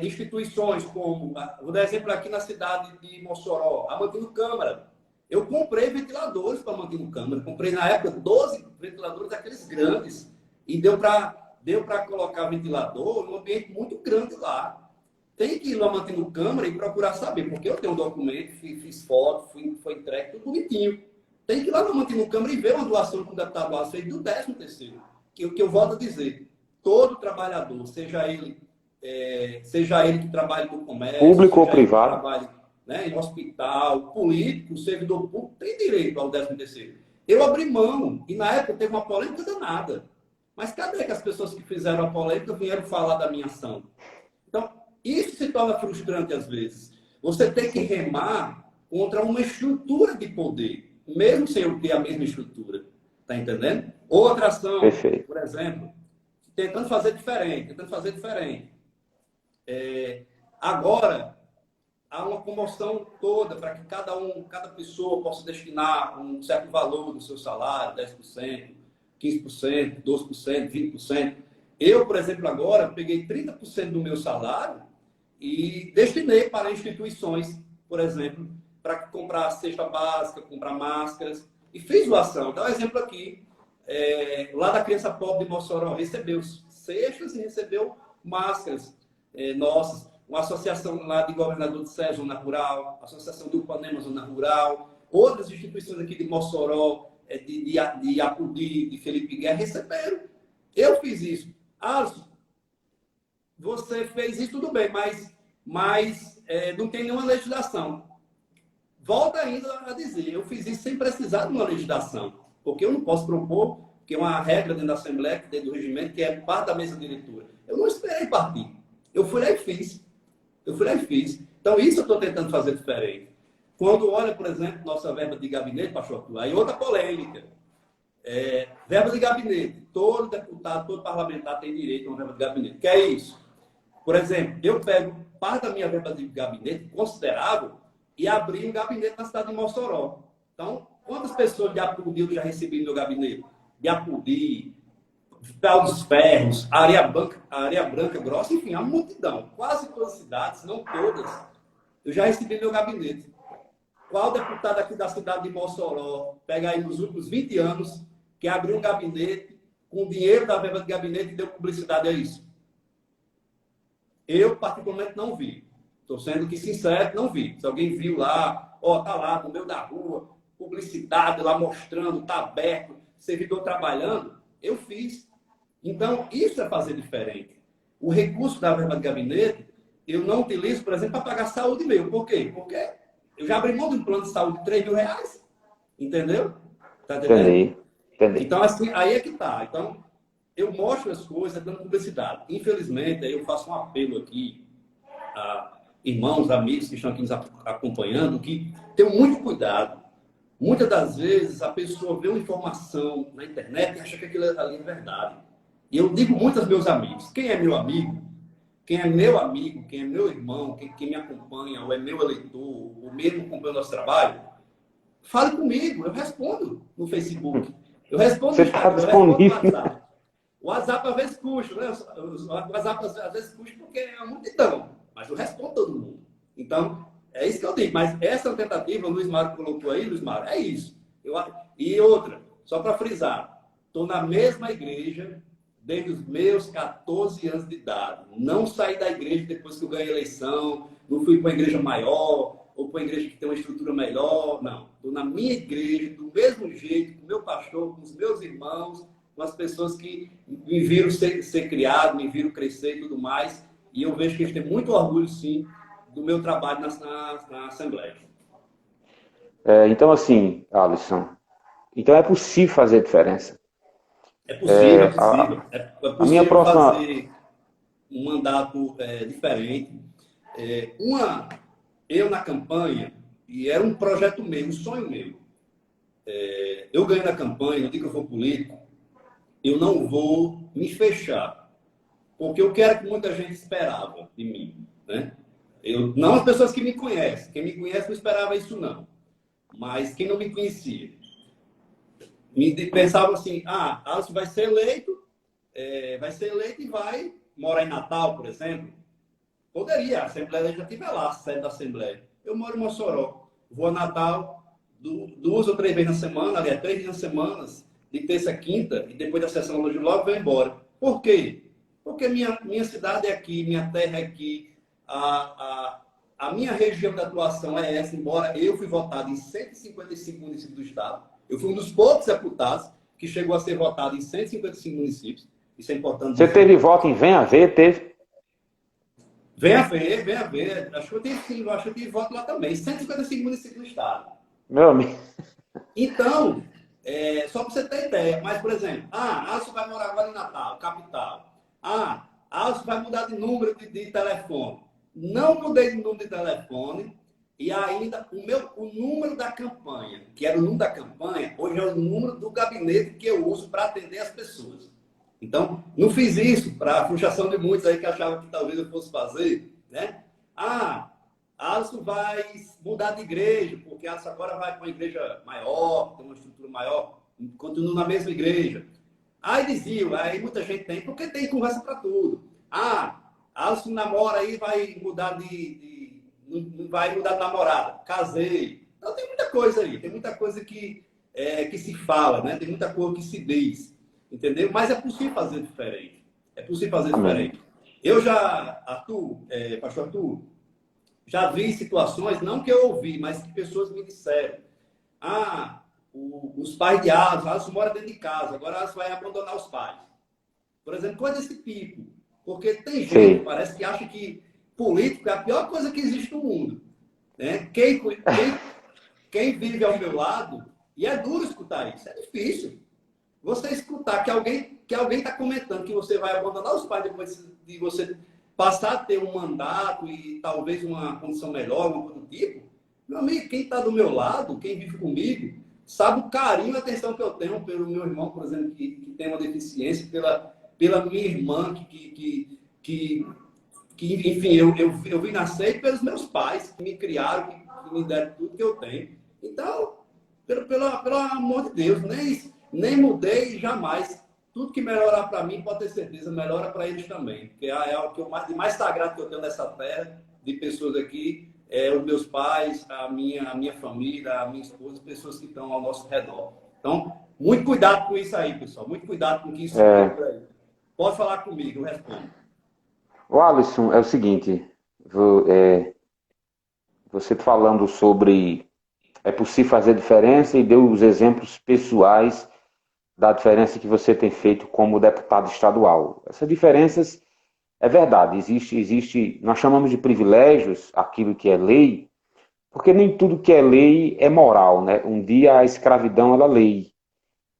Instituições como, vou dar exemplo aqui na cidade de Mossoró, a Mantino Câmara. Eu comprei ventiladores para a Mantino Câmara. Comprei, na época, 12 ventiladores daqueles grandes. E deu para colocar ventilador em um ambiente muito grande lá. Tem que ir lá Mantino Câmara e procurar saber, porque eu tenho um documento, fiz foto, foi entregue, tudo bonitinho. Tem que ir lá no Mantino Câmara e ver uma doação que o deputado Aço fez do 13º. Que eu volto a dizer, todo trabalhador, seja ele que trabalhe no comércio, Público ou seja ele que privado? trabalhe, né, em hospital, político, servidor público, tem direito ao 13º. Eu abri mão, e na época teve uma polêmica danada. Mas cadê que as pessoas que fizeram a polêmica vieram falar da minha ação? Então, isso se torna frustrante às vezes. Você tem que remar contra uma estrutura de poder, mesmo sem eu ter a mesma estrutura. Está entendendo? Outra ação, Perfeito. por exemplo, tentando fazer diferente. Agora, há uma comoção toda para que cada pessoa possa destinar um certo valor do seu salário, 10%, 15%, 12%, 20%. Eu, por exemplo, agora peguei 30% do meu salário e destinei para instituições, por exemplo, para comprar cesta básica, comprar máscaras, e fiz doação. Dá um exemplo aqui, lá da Criança Pobre de Mossoró, recebeu cestas e recebeu máscaras nossas. Uma associação lá de Governador de Sérgio, Zona Rural, Associação do Ipanema, Zona Rural, outras instituições aqui de Mossoró, de Apudi, de Felipe Guerra, receberam. Eu fiz isso. Alisson, você fez isso, tudo bem, mas não tem nenhuma legislação. Volta ainda a dizer, eu fiz isso sem precisar de uma legislação, porque eu não posso propor, que é uma regra dentro da Assembleia, dentro do regimento, que é parte da mesa diretora. Eu não esperei partir. Eu fui lá e fiz. Então, isso eu estou tentando fazer diferente. Quando olha, por exemplo, nossa verba de gabinete, pastor Arthur, aí outra polêmica. Verba de gabinete. Todo deputado, todo parlamentar tem direito a uma verba de gabinete. Que é isso? Por exemplo, eu pego parte da minha verba de gabinete, considerável, e abri um gabinete na cidade de Mossoró. Então, quantas pessoas de Apudi eu já recebi no meu gabinete? De Apudi, Pau dos Ferros, Areia Branca Grossa, enfim, a multidão. Quase todas as cidades, não todas, eu já recebi no meu gabinete. Qual deputado aqui da cidade de Mossoró, pega aí nos últimos 20 anos, que abriu um gabinete com o dinheiro da verba de gabinete e deu publicidade a isso? Eu, particularmente, não vi. Estou sendo aqui sincero, não vi. Se alguém viu lá, tá lá no meio da rua, publicidade lá mostrando, tá aberto, servidor trabalhando, eu fiz. Então, isso é fazer diferente. O recurso da verba de gabinete, eu não utilizo, por exemplo, para pagar saúde meu. Por quê? Porque eu já abri mão de um plano de saúde de R$ 3.000. Entendeu? Tá entendendo? Entendi. Então, assim, aí é que tá. Então, eu mostro as coisas dando publicidade. Infelizmente, eu faço um apelo aqui a irmãos, amigos que estão aqui nos acompanhando, que tenham muito cuidado. Muitas das vezes a pessoa vê uma informação na internet e acha que aquilo ali é verdade. E eu digo muito aos meus amigos, quem é meu amigo, quem é meu amigo, quem é meu irmão, quem me acompanha, ou é meu eleitor, ou mesmo acompanha o nosso trabalho, fale comigo, eu respondo no Facebook. Eu respondo no Instagram, eu respondo no WhatsApp. O WhatsApp às vezes custa, né? O WhatsApp às vezes custa porque é uma multidão, mas eu respondo todo mundo. Então, é isso que eu digo. Mas essa tentativa, o Luiz Mário colocou aí, Luiz Mário, é isso. E outra, só para frisar, estou na mesma igreja desde os meus 14 anos de idade. Não saí da igreja depois que eu ganhei a eleição, não fui para uma igreja maior, ou para uma igreja que tem uma estrutura melhor, não. Estou na minha igreja, do mesmo jeito, com o meu pastor, com os meus irmãos, com as pessoas que me viram ser criado, me viram crescer e tudo mais. E eu vejo que eles têm muito orgulho, sim, do meu trabalho na Assembleia. Então, assim, Alisson, então é possível fazer diferença. É possível, é possível. É possível a minha próxima... fazer um mandato diferente. Eu na campanha, e era um projeto meu, um sonho meu. Eu ganhei na campanha, no dia que eu for político, eu não vou me fechar, porque eu quero que muita gente esperava de mim, né? Não as pessoas que me conhecem. Quem me conhece não esperava isso, não. Mas quem não me conhecia, pensava assim, Alisson vai ser eleito e vai morar em Natal, por exemplo. Poderia, a Assembleia Legislativa é lá, a sede da Assembleia. Eu moro em Mossoró, vou a Natal 2 ou 3 vezes na semana, aliás, 3 vezes na semana, de terça a quinta, e depois da sessão logo vou embora. Por quê? Porque minha cidade é aqui, minha terra é aqui, a minha região de atuação é essa, embora eu fui votado em 155 municípios do estado. Eu fui um dos poucos deputados que chegou a ser votado em 155 municípios. Isso é importante. Você teve voto em Venha Ver, teve? Venha ver. Acho que eu tive voto lá também. 155 municípios do estado. Meu amigo. Então, só para você ter ideia, mas, por exemplo, Alisson vai morar agora em Natal, capital. Alisson vai mudar de número de telefone. Não mudei de número de telefone e ainda o número da campanha, que era o número da campanha, hoje é o número do gabinete que eu uso para atender as pessoas. Então, não fiz isso para a frustração de muitos aí que achavam que talvez eu fosse fazer, né? Alisson vai mudar de igreja, porque Alisson agora vai para uma igreja maior, tem uma estrutura maior, continua na mesma igreja. Aí diziam, aí muita gente tem, porque tem conversa para tudo. Alisson namora aí, vai mudar não vai mudar de namorada. Casei. Então tem muita coisa aí, tem muita coisa que se fala, né? Tem muita coisa que se diz. Entendeu? Mas é possível fazer diferente. É possível fazer diferente. Eu já, pastor Arthur, já vi situações, não que eu ouvi, mas que pessoas me disseram. Os pais de Alisson mora dentro de casa, agora Alisson vai abandonar os pais. Por exemplo, coisa desse tipo. Porque tem gente, parece que acha que político é a pior coisa que existe no mundo. Né? Quem vive ao meu lado, e é duro escutar isso, é difícil. Você escutar que alguém está comentando que você vai abandonar os pais depois de você passar a ter um mandato e talvez uma condição melhor, alguma coisa do tipo, Meu amigo, quem está do meu lado, quem vive comigo, sabe o carinho e a atenção que eu tenho pelo meu irmão, por exemplo, que tem uma deficiência, pela minha irmã, enfim, eu vim nascer pelos meus pais, que me criaram, que me deram tudo que eu tenho. Então, pelo amor de Deus, nem mudei jamais. Tudo que melhorar para mim, pode ter certeza, melhora para eles também. Porque é o que de mais sagrado que eu tenho nessa terra, de pessoas aqui, os meus pais, a minha família, a minha esposa, pessoas que estão ao nosso redor. Então, muito cuidado com isso aí, pessoal. Muito cuidado com o que isso é por aí. Pode falar comigo, eu respondo. O Alisson, é o seguinte, você falando sobre é possível fazer diferença e deu os exemplos pessoais da diferença que você tem feito como deputado estadual. Essas diferenças, é verdade, nós chamamos de privilégios aquilo que é lei, porque nem tudo que é lei é moral, né? Um dia a escravidão era lei,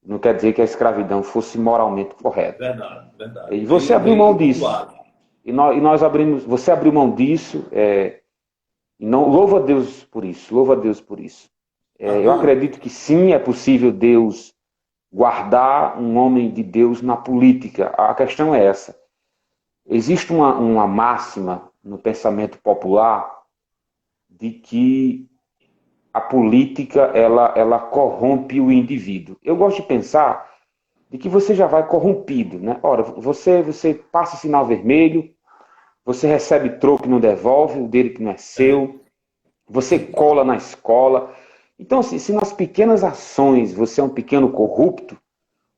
não quer dizer que a escravidão fosse moralmente correta. Verdade, verdade. E você abriu mão disso. Pontuado. Você abriu mão disso, e não, louva a Deus por isso, louva a Deus por isso. Eu acredito que sim, é possível Deus guardar um homem de Deus na política. A questão é essa. Existe uma máxima no pensamento popular de que a política ela corrompe o indivíduo. Eu gosto de pensar de que você já vai corrompido, né? Ora, você passa sinal vermelho, você recebe troco e não devolve, o dele que não é seu, você cola na escola. Então, assim, se nas pequenas ações você é um pequeno corrupto,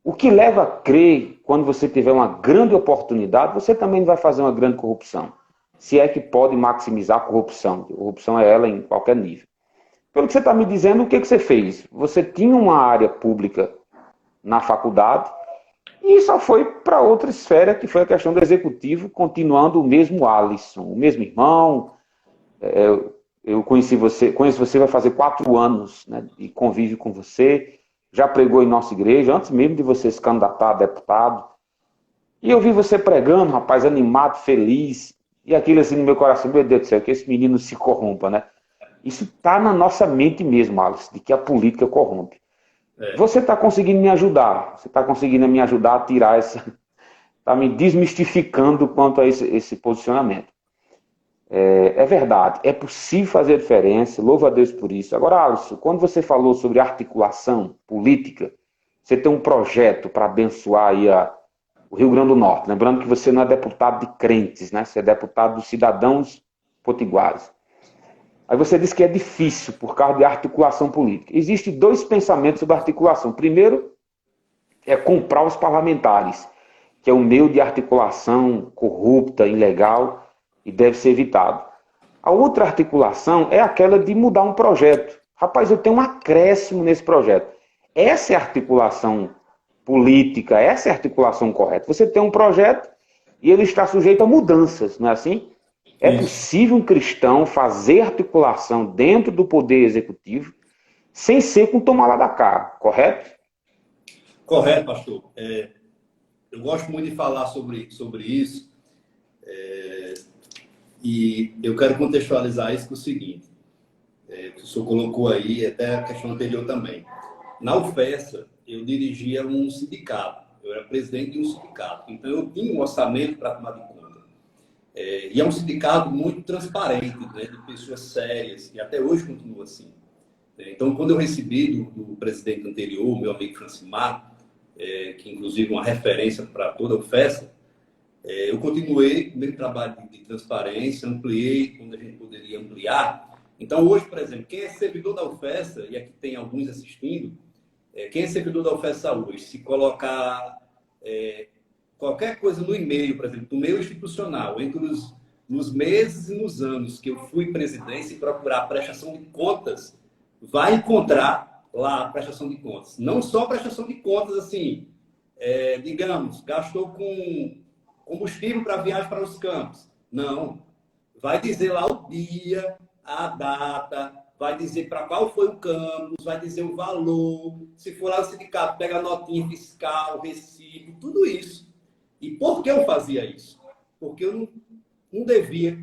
o que leva a crer, quando você tiver uma grande oportunidade, você também vai fazer uma grande corrupção. Se é que pode maximizar a corrupção. A corrupção é ela em qualquer nível. Pelo que você está me dizendo, o que você fez? Você tinha uma área pública na faculdade e só foi para outra esfera, que foi a questão do executivo, continuando o mesmo Alisson, o mesmo irmão. Eu conheço você, vai fazer 4 anos, né, de convívio com você, já pregou em nossa igreja, antes mesmo de você se candidatar a deputado. E eu vi você pregando, rapaz, animado, feliz, e aquilo assim no meu coração, meu Deus do céu, que esse menino se corrompa, né? Isso está na nossa mente mesmo, Alisson, de que a política corrompe. Você está conseguindo me ajudar, você está conseguindo me ajudar a tirar essa... Está me desmistificando quanto a esse posicionamento. É verdade, é possível fazer a diferença, louva a Deus por isso. Agora, Alisson, quando você falou sobre articulação política, você tem um projeto para abençoar aí o Rio Grande do Norte. Lembrando que você não é deputado de crentes, né? Você é deputado dos cidadãos potiguares. Aí você diz que é difícil por causa de articulação política. Existem 2 pensamentos sobre articulação. Primeiro, é comprar os parlamentares, que é um meio de articulação corrupta, ilegal, e deve ser evitado. A outra articulação é aquela de mudar um projeto. Rapaz, eu tenho um acréscimo nesse projeto. Essa é a articulação política, essa é a articulação correta. Você tem um projeto e ele está sujeito a mudanças, não é assim? É possível um cristão fazer articulação dentro do poder executivo sem ser com tomar lá da cá, correto? Correto, pastor. Eu gosto muito de falar sobre isso. E eu quero contextualizar isso com o seguinte, que o senhor colocou aí, até a questão anterior também. Na UFESA, eu dirigia um sindicato, eu era presidente de um sindicato, então eu tinha um orçamento para tomar de conta. E é um sindicato muito transparente, né, de pessoas sérias, e até hoje continua assim. Então, quando eu recebi do presidente anterior, meu amigo Francimar, que inclusive é uma referência para toda a UFESA, eu continuei o meu trabalho de transparência, ampliei quando a gente poderia ampliar. Então, hoje, por exemplo, quem é servidor da UFESA, e aqui tem alguns assistindo, quem é servidor da UFESA hoje, se colocar qualquer coisa no e-mail, por exemplo, no meio institucional, entre nos meses e nos anos que eu fui presidente e procurar a prestação de contas, vai encontrar lá a prestação de contas. Não só a prestação de contas, assim, digamos, gastou com combustível para viagem para os campos. Não. Vai dizer lá o dia, a data, vai dizer para qual foi o campus, vai dizer o valor. Se for lá no sindicato, pega a notinha fiscal, recibo, tudo isso. E por que eu fazia isso? Porque eu não devia,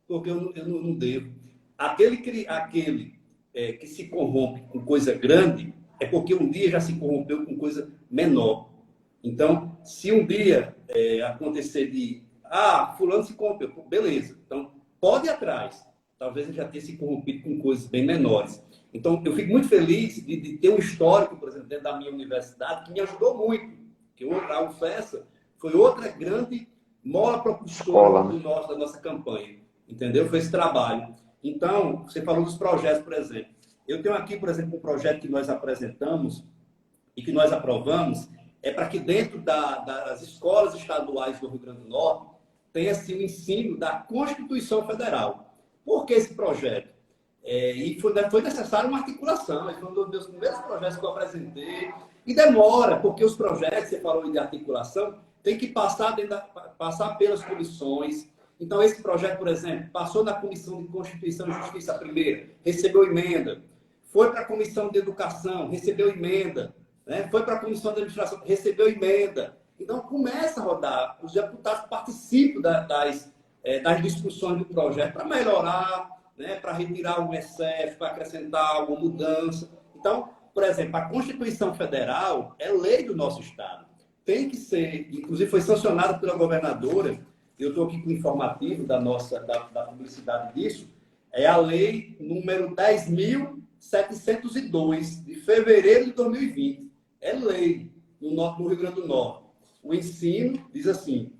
porque eu não devo. Aquele que se corrompe com coisa grande, é porque um dia já se corrompeu com coisa menor. Então, se um dia acontecer fulano se corrompeu, beleza. Então, pode ir atrás. Talvez ele já tenha se corrompido com coisas bem menores. Então, eu fico muito feliz de ter um histórico, por exemplo, dentro da minha universidade, que me ajudou muito. Que a UFESA foi outra grande mola propulsora da nossa campanha. Entendeu? Foi esse trabalho. Então, você falou dos projetos, por exemplo. Eu tenho aqui, por exemplo, um projeto que nós apresentamos e que nós aprovamos, é para que dentro das escolas estaduais do Rio Grande do Norte tenha-se o ensino da Constituição Federal. Por que esse projeto? E foi necessário uma articulação. Esse foi um dos meus primeiros projetos que eu apresentei. E demora, porque os projetos, você falou de articulação, tem que passar pelas comissões. Então, esse projeto, por exemplo, passou na Comissão de Constituição e Justiça primeira, recebeu emenda. Foi para a Comissão de Educação, recebeu emenda. Né? Foi para a Comissão de Administração, recebeu emenda. Então, começa a rodar. Os deputados participam das discussões do projeto para melhorar, né? Para retirar algum excesso, para acrescentar alguma mudança. Então, por exemplo, a Constituição Federal é lei do nosso Estado. Tem que ser, inclusive foi sancionada pela governadora, eu estou aqui com o informativo da publicidade disso, é a lei número 10.702, de fevereiro de 2020. É lei no Rio Grande do Norte. O ensino, diz assim,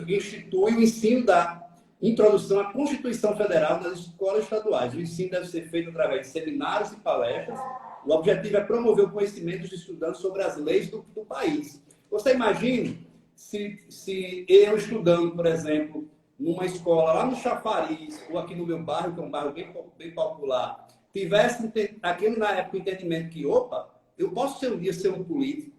institui o ensino da introdução à Constituição Federal nas escolas estaduais. O ensino deve ser feito através de seminários e palestras. O objetivo é promover o conhecimento dos estudantes sobre as leis do país. Você imagina se eu estudando, por exemplo, numa escola lá no Chafariz, ou aqui no meu bairro, que é um bairro bem popular, tivesse aquele na época o entendimento que, eu posso ser um dia ser um político,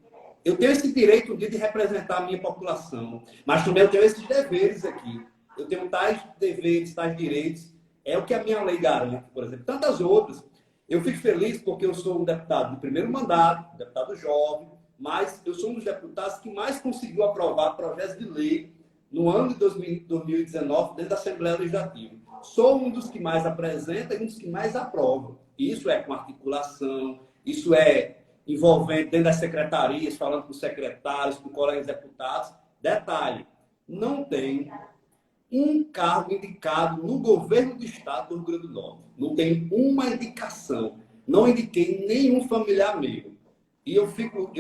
eu tenho esse direito um dia de representar a minha população, mas também eu tenho esses deveres aqui. Eu tenho tais deveres, tais direitos. É o que a minha lei garante, por exemplo. Tantas outras. Eu fico feliz porque eu sou um deputado de primeiro mandato, deputado jovem, mas eu sou um dos deputados que mais conseguiu aprovar projetos de lei no ano de 2019 dentro da Assembleia Legislativa. Sou um dos que mais apresenta e um dos que mais aprova. Isso é com articulação, isso é envolvendo dentro das secretarias, falando com secretários, com colegas deputados. Detalhe, não tem um cargo indicado no governo do Estado do Rio Grande do Norte. Não tem uma indicação. Não indiquei nenhum familiar meu. E eu fico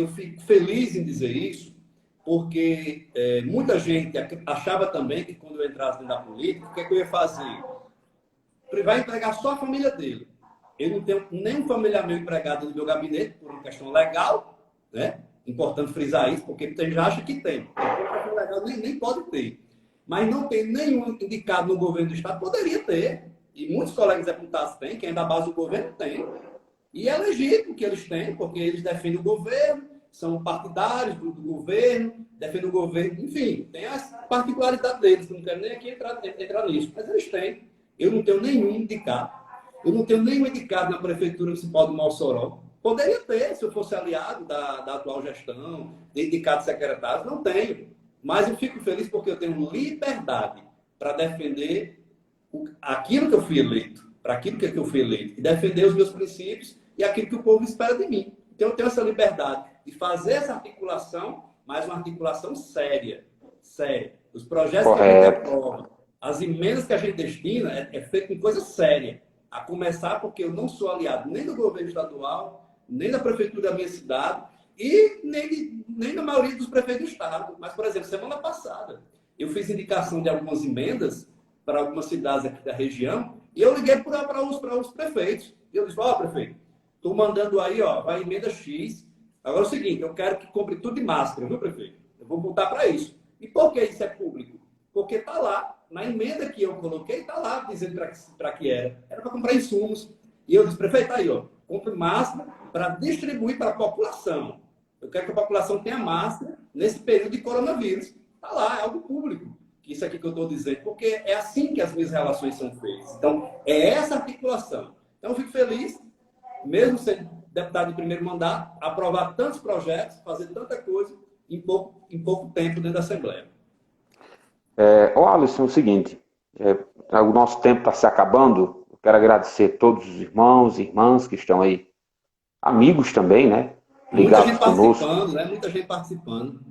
feliz em dizer isso, porque muita gente achava também que quando eu entrasse dentro da política, o que é que eu ia fazer? Vai empregar só a família dele. Eu não tenho nenhum familiar meu empregado no meu gabinete, por uma questão legal, né? Importante frisar isso, porque muita gente acha que tem. Por questão legal, nem pode ter. Mas não tem nenhum indicado no governo do Estado. Poderia ter. E muitos colegas deputados têm, quem é da base do governo tem. E é legítimo que eles tenham, porque eles defendem o governo, são partidários do governo, defendem o governo, enfim, tem as particularidades deles, não quero nem aqui entrar nisso, mas eles têm. Eu não tenho nenhum indicado. Eu não tenho nenhum indicado na Prefeitura Municipal de Mossoró. Poderia ter, se eu fosse aliado da atual gestão, de indicado secretários, não tenho. Mas eu fico feliz porque eu tenho liberdade para defender aquilo que eu fui eleito, para aquilo que eu fui eleito, e defender os meus princípios e aquilo que o povo espera de mim. Então eu tenho essa liberdade de fazer essa articulação, mas uma articulação séria. Os projetos que a gente aprova, as emendas que a gente destina, é feito com coisa séria. A começar porque eu não sou aliado nem do governo estadual, nem da prefeitura da minha cidade, e nem da maioria dos prefeitos do estado. Mas, por exemplo, semana passada, eu fiz indicação de algumas emendas para algumas cidades aqui da região, e eu liguei para os prefeitos. E eu disse, prefeito, estou mandando aí, vai emenda X. Agora é o seguinte, eu quero que compre tudo de máscara, viu, prefeito? Eu vou botar para isso. E por que isso é público? Porque está lá, na emenda que eu coloquei, está lá dizendo para que era. Era para comprar insumos. E eu disse, prefeito, aí, compre máscara para distribuir para a população. Eu quero que a população tenha máscara nesse período de coronavírus. Está lá, é algo público. Isso aqui que eu estou dizendo, porque é assim que as minhas relações são feitas. Então, é essa articulação. Então, eu fico feliz, mesmo sendo deputado de primeiro mandato, aprovar tantos projetos, fazer tanta coisa em pouco tempo dentro da Assembleia. Alisson, é o seguinte, O nosso tempo está se acabando. Eu quero agradecer a todos os irmãos e irmãs que estão aí, amigos também, né? Muita Ligados gente conosco. participando, né? Muita gente participando.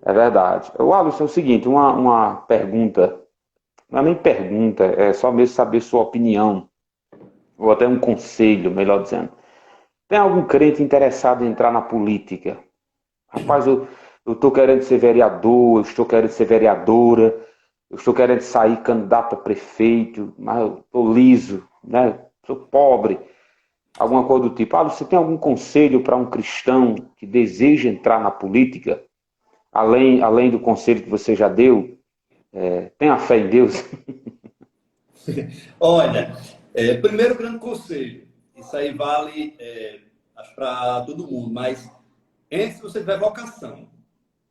É verdade. O Alisson, é o seguinte, uma pergunta, não é nem pergunta, é só mesmo saber sua opinião, ou até um conselho, melhor dizendo. Tem algum crente interessado em entrar na política? Rapaz, eu estou querendo ser vereador, eu estou querendo ser vereadora, eu estou querendo sair candidato a prefeito, mas eu estou liso, né? Sou pobre, alguma coisa do tipo. Ah, você tem algum conselho para um cristão que deseja entrar na política? Além do conselho que você já deu, tenha fé em Deus. Olha, primeiro grande conselho, isso aí vale, acho, para todo mundo, mas antes você tiver vocação,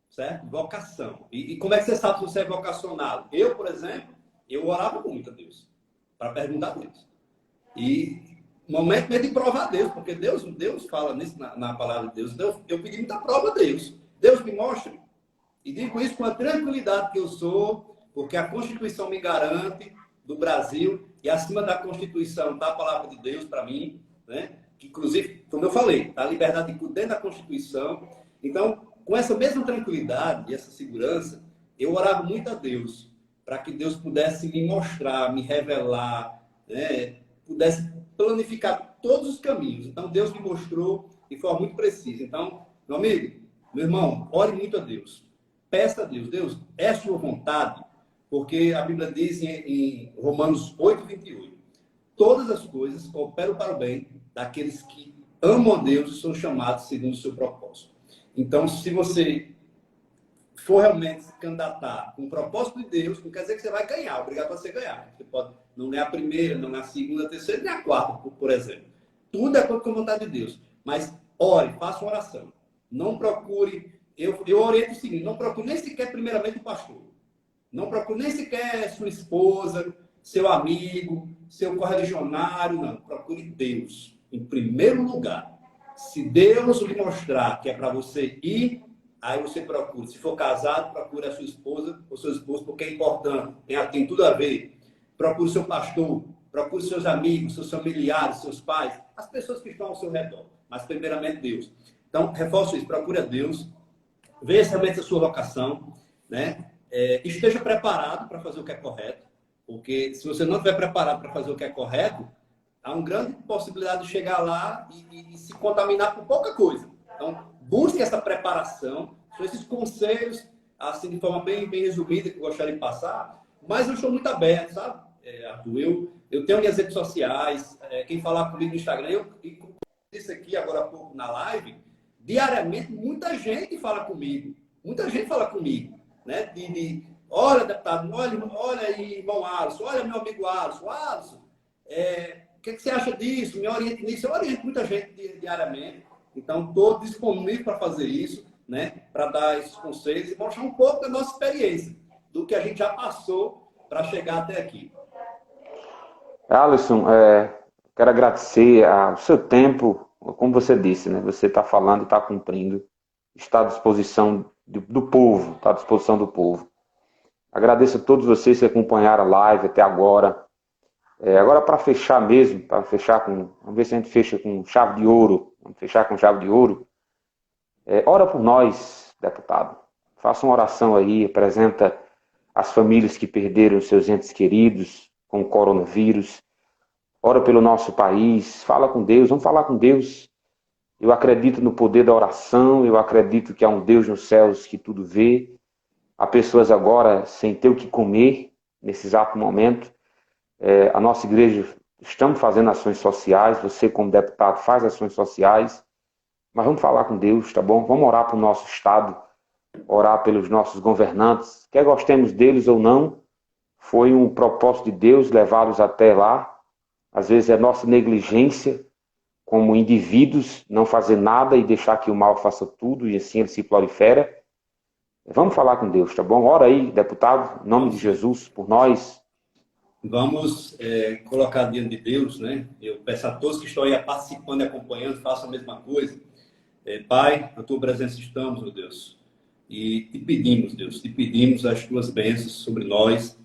certo? Vocação. E como é que você sabe se você é vocacionado? Eu, por exemplo, eu orava muito a Deus, para perguntar a Deus. E momento mesmo de provar a Deus, porque Deus fala nisso na palavra de Deus. Eu pedi muita prova a Deus. Deus me mostre. E digo isso com a tranquilidade que eu sou, porque a Constituição me garante do Brasil, e acima da Constituição está a palavra de Deus para mim, né? Que, inclusive, como eu falei, está a liberdade de culto dentro da Constituição. Então, com essa mesma tranquilidade e essa segurança, eu orava muito a Deus, para que Deus pudesse me mostrar, me revelar, né? Pudesse planificar todos os caminhos. Então, Deus me mostrou de forma muito precisa. Então, meu amigo, meu irmão, ore muito a Deus. Peça a Deus, Deus, é a sua vontade, porque a Bíblia diz em Romanos 8:28, todas as coisas cooperam para o bem daqueles que amam a Deus e são chamados segundo o seu propósito. Então, se você for realmente se candidatar com o propósito de Deus, não quer dizer que você vai ganhar, obrigado a você ganhar. Você pode, não é a primeira, não é a segunda, a terceira, nem a quarta, por exemplo. Tudo é com a vontade de Deus. Mas ore, faça uma oração. Não procure. Eu oriento o seguinte: não procure nem sequer, primeiramente, o pastor. Não procure nem sequer sua esposa, seu amigo, seu correligionário, não. Procure Deus, em primeiro lugar. Se Deus lhe mostrar que é para você ir, aí você procura. Se for casado, procure a sua esposa ou seu esposo, porque é importante, tem tudo a ver. Procure seu pastor, procure seus amigos, seus familiares, seus pais, as pessoas que estão ao seu redor. Mas, primeiramente, Deus. Então, reforço isso, procure a Deus, veja realmente a sua vocação, né? Esteja preparado para fazer o que é correto, porque se você não estiver preparado para fazer o que é correto, há uma grande possibilidade de chegar lá e se contaminar por pouca coisa. Então, busque essa preparação, são esses conselhos, assim, de forma bem resumida, que eu gostaria de passar, mas eu estou muito aberto, sabe, Arthur? Eu tenho minhas redes sociais, quem falar comigo no Instagram, eu disse aqui agora há pouco na live, diariamente muita gente fala comigo, né? Olha, deputado, olha aí, irmão Alisson, olha meu amigo Alisson, o que você acha disso? Me oriente nisso. Eu oriento muita gente diariamente. Então, estou disponível para fazer isso, né? Para dar esses conselhos e mostrar um pouco da nossa experiência, do que a gente já passou para chegar até aqui. Alisson, quero agradecer o seu tempo, como você disse, né? Você está falando e está cumprindo, está à disposição do povo, está à disposição do povo. Agradeço a todos vocês que acompanharam a live até agora. Agora, para fechar mesmo, vamos ver se a gente fecha com chave de ouro. Vamos fechar com chave de ouro. Ora por nós, deputado. Faça uma oração aí, apresenta as famílias que perderam seus entes queridos com o coronavírus. Ora pelo nosso país, fala com Deus, vamos falar com Deus. Eu acredito no poder da oração, eu acredito que há um Deus nos céus que tudo vê. Há pessoas agora sem ter o que comer, nesse exato momento. A nossa igreja, estamos fazendo ações sociais, você como deputado faz ações sociais, mas vamos falar com Deus, tá bom? Vamos orar para o nosso Estado, orar pelos nossos governantes, quer gostemos deles ou não, foi um propósito de Deus levá-los até lá. Às vezes é nossa negligência como indivíduos, não fazer nada e deixar que o mal faça tudo e assim ele se prolifera. Vamos falar com Deus, tá bom? Ora aí, deputado, em nome de Jesus, por nós. Vamos colocar diante de Deus, né? Eu peço a todos que estão aí participando e acompanhando, façam a mesma coisa. Pai, na tua presença estamos, meu Deus. E te pedimos, Deus, te pedimos as tuas bênçãos sobre nós.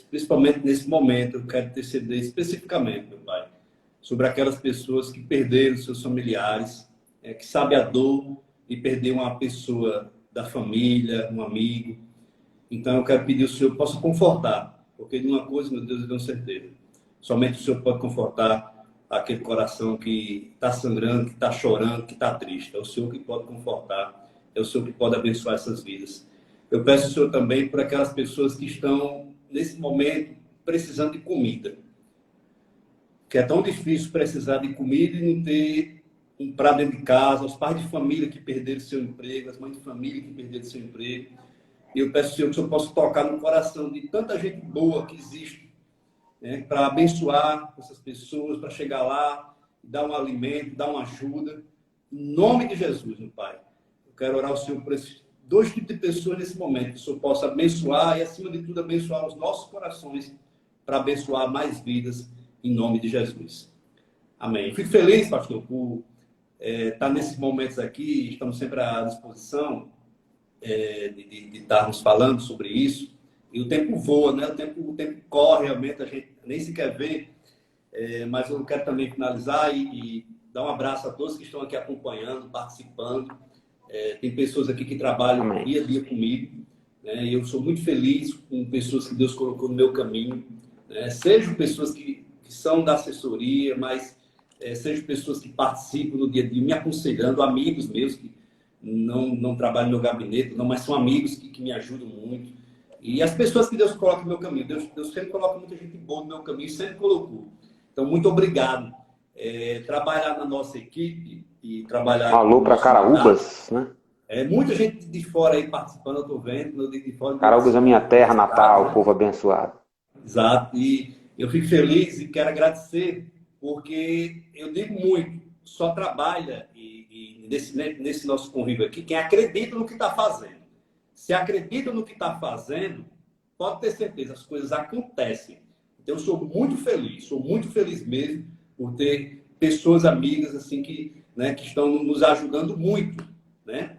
Principalmente nesse momento, eu quero interceder especificamente, meu Pai, sobre aquelas pessoas que perderam seus familiares, que sabem a dor de perder uma pessoa da família, um amigo. Então eu quero pedir ao Senhor possa confortar, porque de uma coisa, meu Deus, eu tenho certeza. Somente o Senhor pode confortar aquele coração que está sangrando, que está chorando, que está triste. É o Senhor que pode confortar, é o Senhor que pode abençoar essas vidas. Eu peço ao Senhor também por aquelas pessoas que estão, nesse momento, precisando de comida. Que é tão difícil precisar de comida e não ter um prato dentro de casa, os pais de família que perderam seu emprego, as mães de família que perderam seu emprego. E eu peço ao Senhor que o Senhor possa tocar no coração de tanta gente boa que existe, né, para abençoar essas pessoas, para chegar lá, dar um alimento, dar uma ajuda. Em nome de Jesus, meu Pai. Eu quero orar ao Senhor por esses dois tipos de pessoas nesse momento, que o Senhor possa abençoar e, acima de tudo, abençoar os nossos corações para abençoar mais vidas, em nome de Jesus. Amém. Fico feliz, pastor, por estar nesses momentos aqui, estamos sempre à disposição de estarmos falando sobre isso. E o tempo voa, né? O tempo corre, realmente, a gente nem sequer vê. Mas eu quero também finalizar e dar um abraço a todos que estão aqui acompanhando, participando. Tem pessoas aqui que trabalham Amém. dia a dia comigo, né? E eu sou muito feliz com pessoas que Deus colocou no meu caminho, né? Sejam pessoas que são da assessoria, mas sejam pessoas que participam no dia a dia, me aconselhando, amigos meus que não trabalham no meu gabinete, não, mas são amigos que me ajudam muito. E as pessoas que Deus coloca no meu caminho, Deus sempre coloca muita gente boa no meu caminho, sempre colocou. Então, muito obrigado. Trabalhar na nossa equipe e trabalhar com Alô o para nosso mandato. Caraúbas, né? Muita gente de fora aí participando, eu estou vendo, eu digo de fora, Caraúbas é a minha terra do estado, natal, né? povo abençoado. Exato. E eu fico feliz e quero agradecer, porque eu digo muito, só trabalha nesse nosso convívio aqui quem acredita no que está fazendo. Se acredita no que está fazendo, pode ter certeza, as coisas acontecem. Então, eu sou muito feliz mesmo por ter pessoas amigas assim que estão nos ajudando muito, né?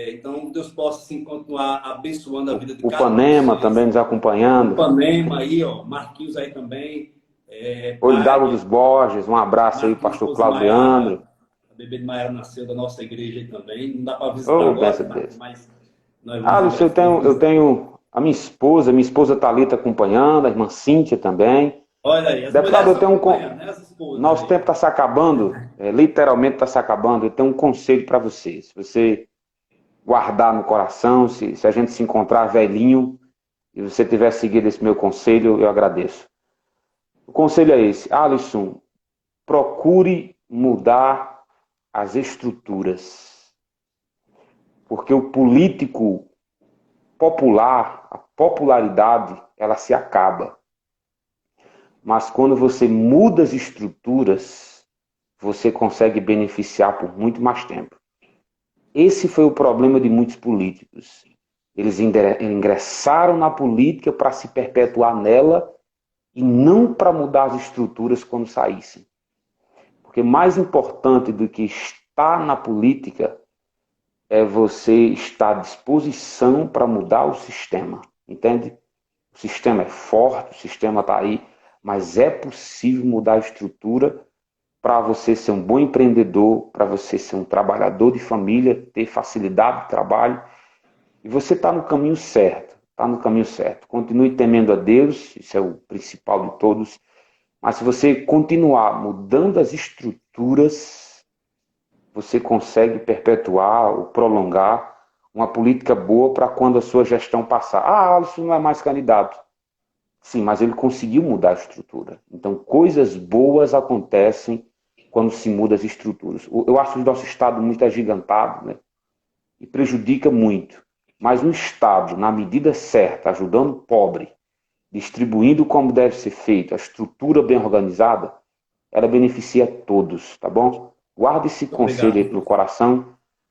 Então, Deus possa assim, continuar abençoando a vida de O cada um de Panema também vocês. nos O acompanhando. Panema aí, ó, Marquinhos aí também, Olho d'Água pai, dos Borges, um abraço aí, Marquinhos, pastor esposa de Maiara, Claudiandro. a bebê de Maiara nasceu da nossa igreja aí também. Não dá para visitar Oh, agora, benção né, de Marquinhos? Deus. Mas nós Ah, vamos em Lúcio, breve eu visitar. tenho a minha esposa Thalita acompanhando, a irmã Cíntia também. Olha aí, as Deputado, mulheres eu estão tenho acompanhando, né? As esposas nosso aí. tempo está se acabando, literalmente está se acabando. Eu tenho um conselho para você. Se você guardar no coração, se a gente se encontrar velhinho e você tiver seguido esse meu conselho, eu agradeço. O conselho é esse. Alisson, procure mudar as estruturas. Porque o político popular, a popularidade, ela se acaba. Mas quando você muda as estruturas, você consegue beneficiar por muito mais tempo. Esse foi o problema de muitos políticos. Eles ingressaram na política para se perpetuar nela e não para mudar as estruturas quando saíssem. Porque mais importante do que estar na política é você estar à disposição para mudar o sistema. Entende? O sistema é forte, o sistema está aí, mas é possível mudar a estrutura para você ser um bom empreendedor, para você ser um trabalhador de família, ter facilidade de trabalho. E você está no caminho certo, está no caminho certo. Continue temendo a Deus, isso é o principal de todos. Mas se você continuar mudando as estruturas, você consegue perpetuar ou prolongar uma política boa para quando a sua gestão passar. Ah, Alisson não é mais candidato. Sim, mas ele conseguiu mudar a estrutura. Então, coisas boas acontecem quando se muda as estruturas. Eu acho o nosso Estado muito agigantado, né? E prejudica muito. Mas um Estado, na medida certa, ajudando o pobre, distribuindo como deve ser feito, a estrutura bem organizada, ela beneficia todos, tá bom? Guarde esse Muito conselho aí obrigado. no coração.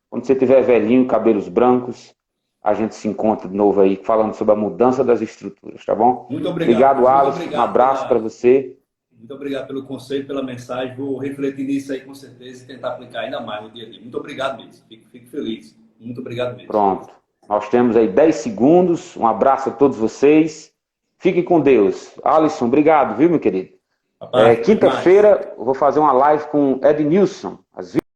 Quando você tiver velhinho, cabelos brancos, a gente se encontra de novo aí falando sobre a mudança das estruturas, tá bom? Muito obrigado, Obrigado, pastor. Alisson. Um abraço para você. Muito obrigado pelo conselho, pela mensagem. Vou refletir nisso aí com certeza e tentar aplicar ainda mais no dia a dia. Muito obrigado mesmo. Fico feliz. Muito obrigado mesmo. Pronto. Nós temos aí 10 segundos. Um abraço a todos vocês Fique com Deus. Alisson, obrigado, viu, meu querido? Rapaz, Quinta-feira, eu vou fazer uma live com Ednilson, às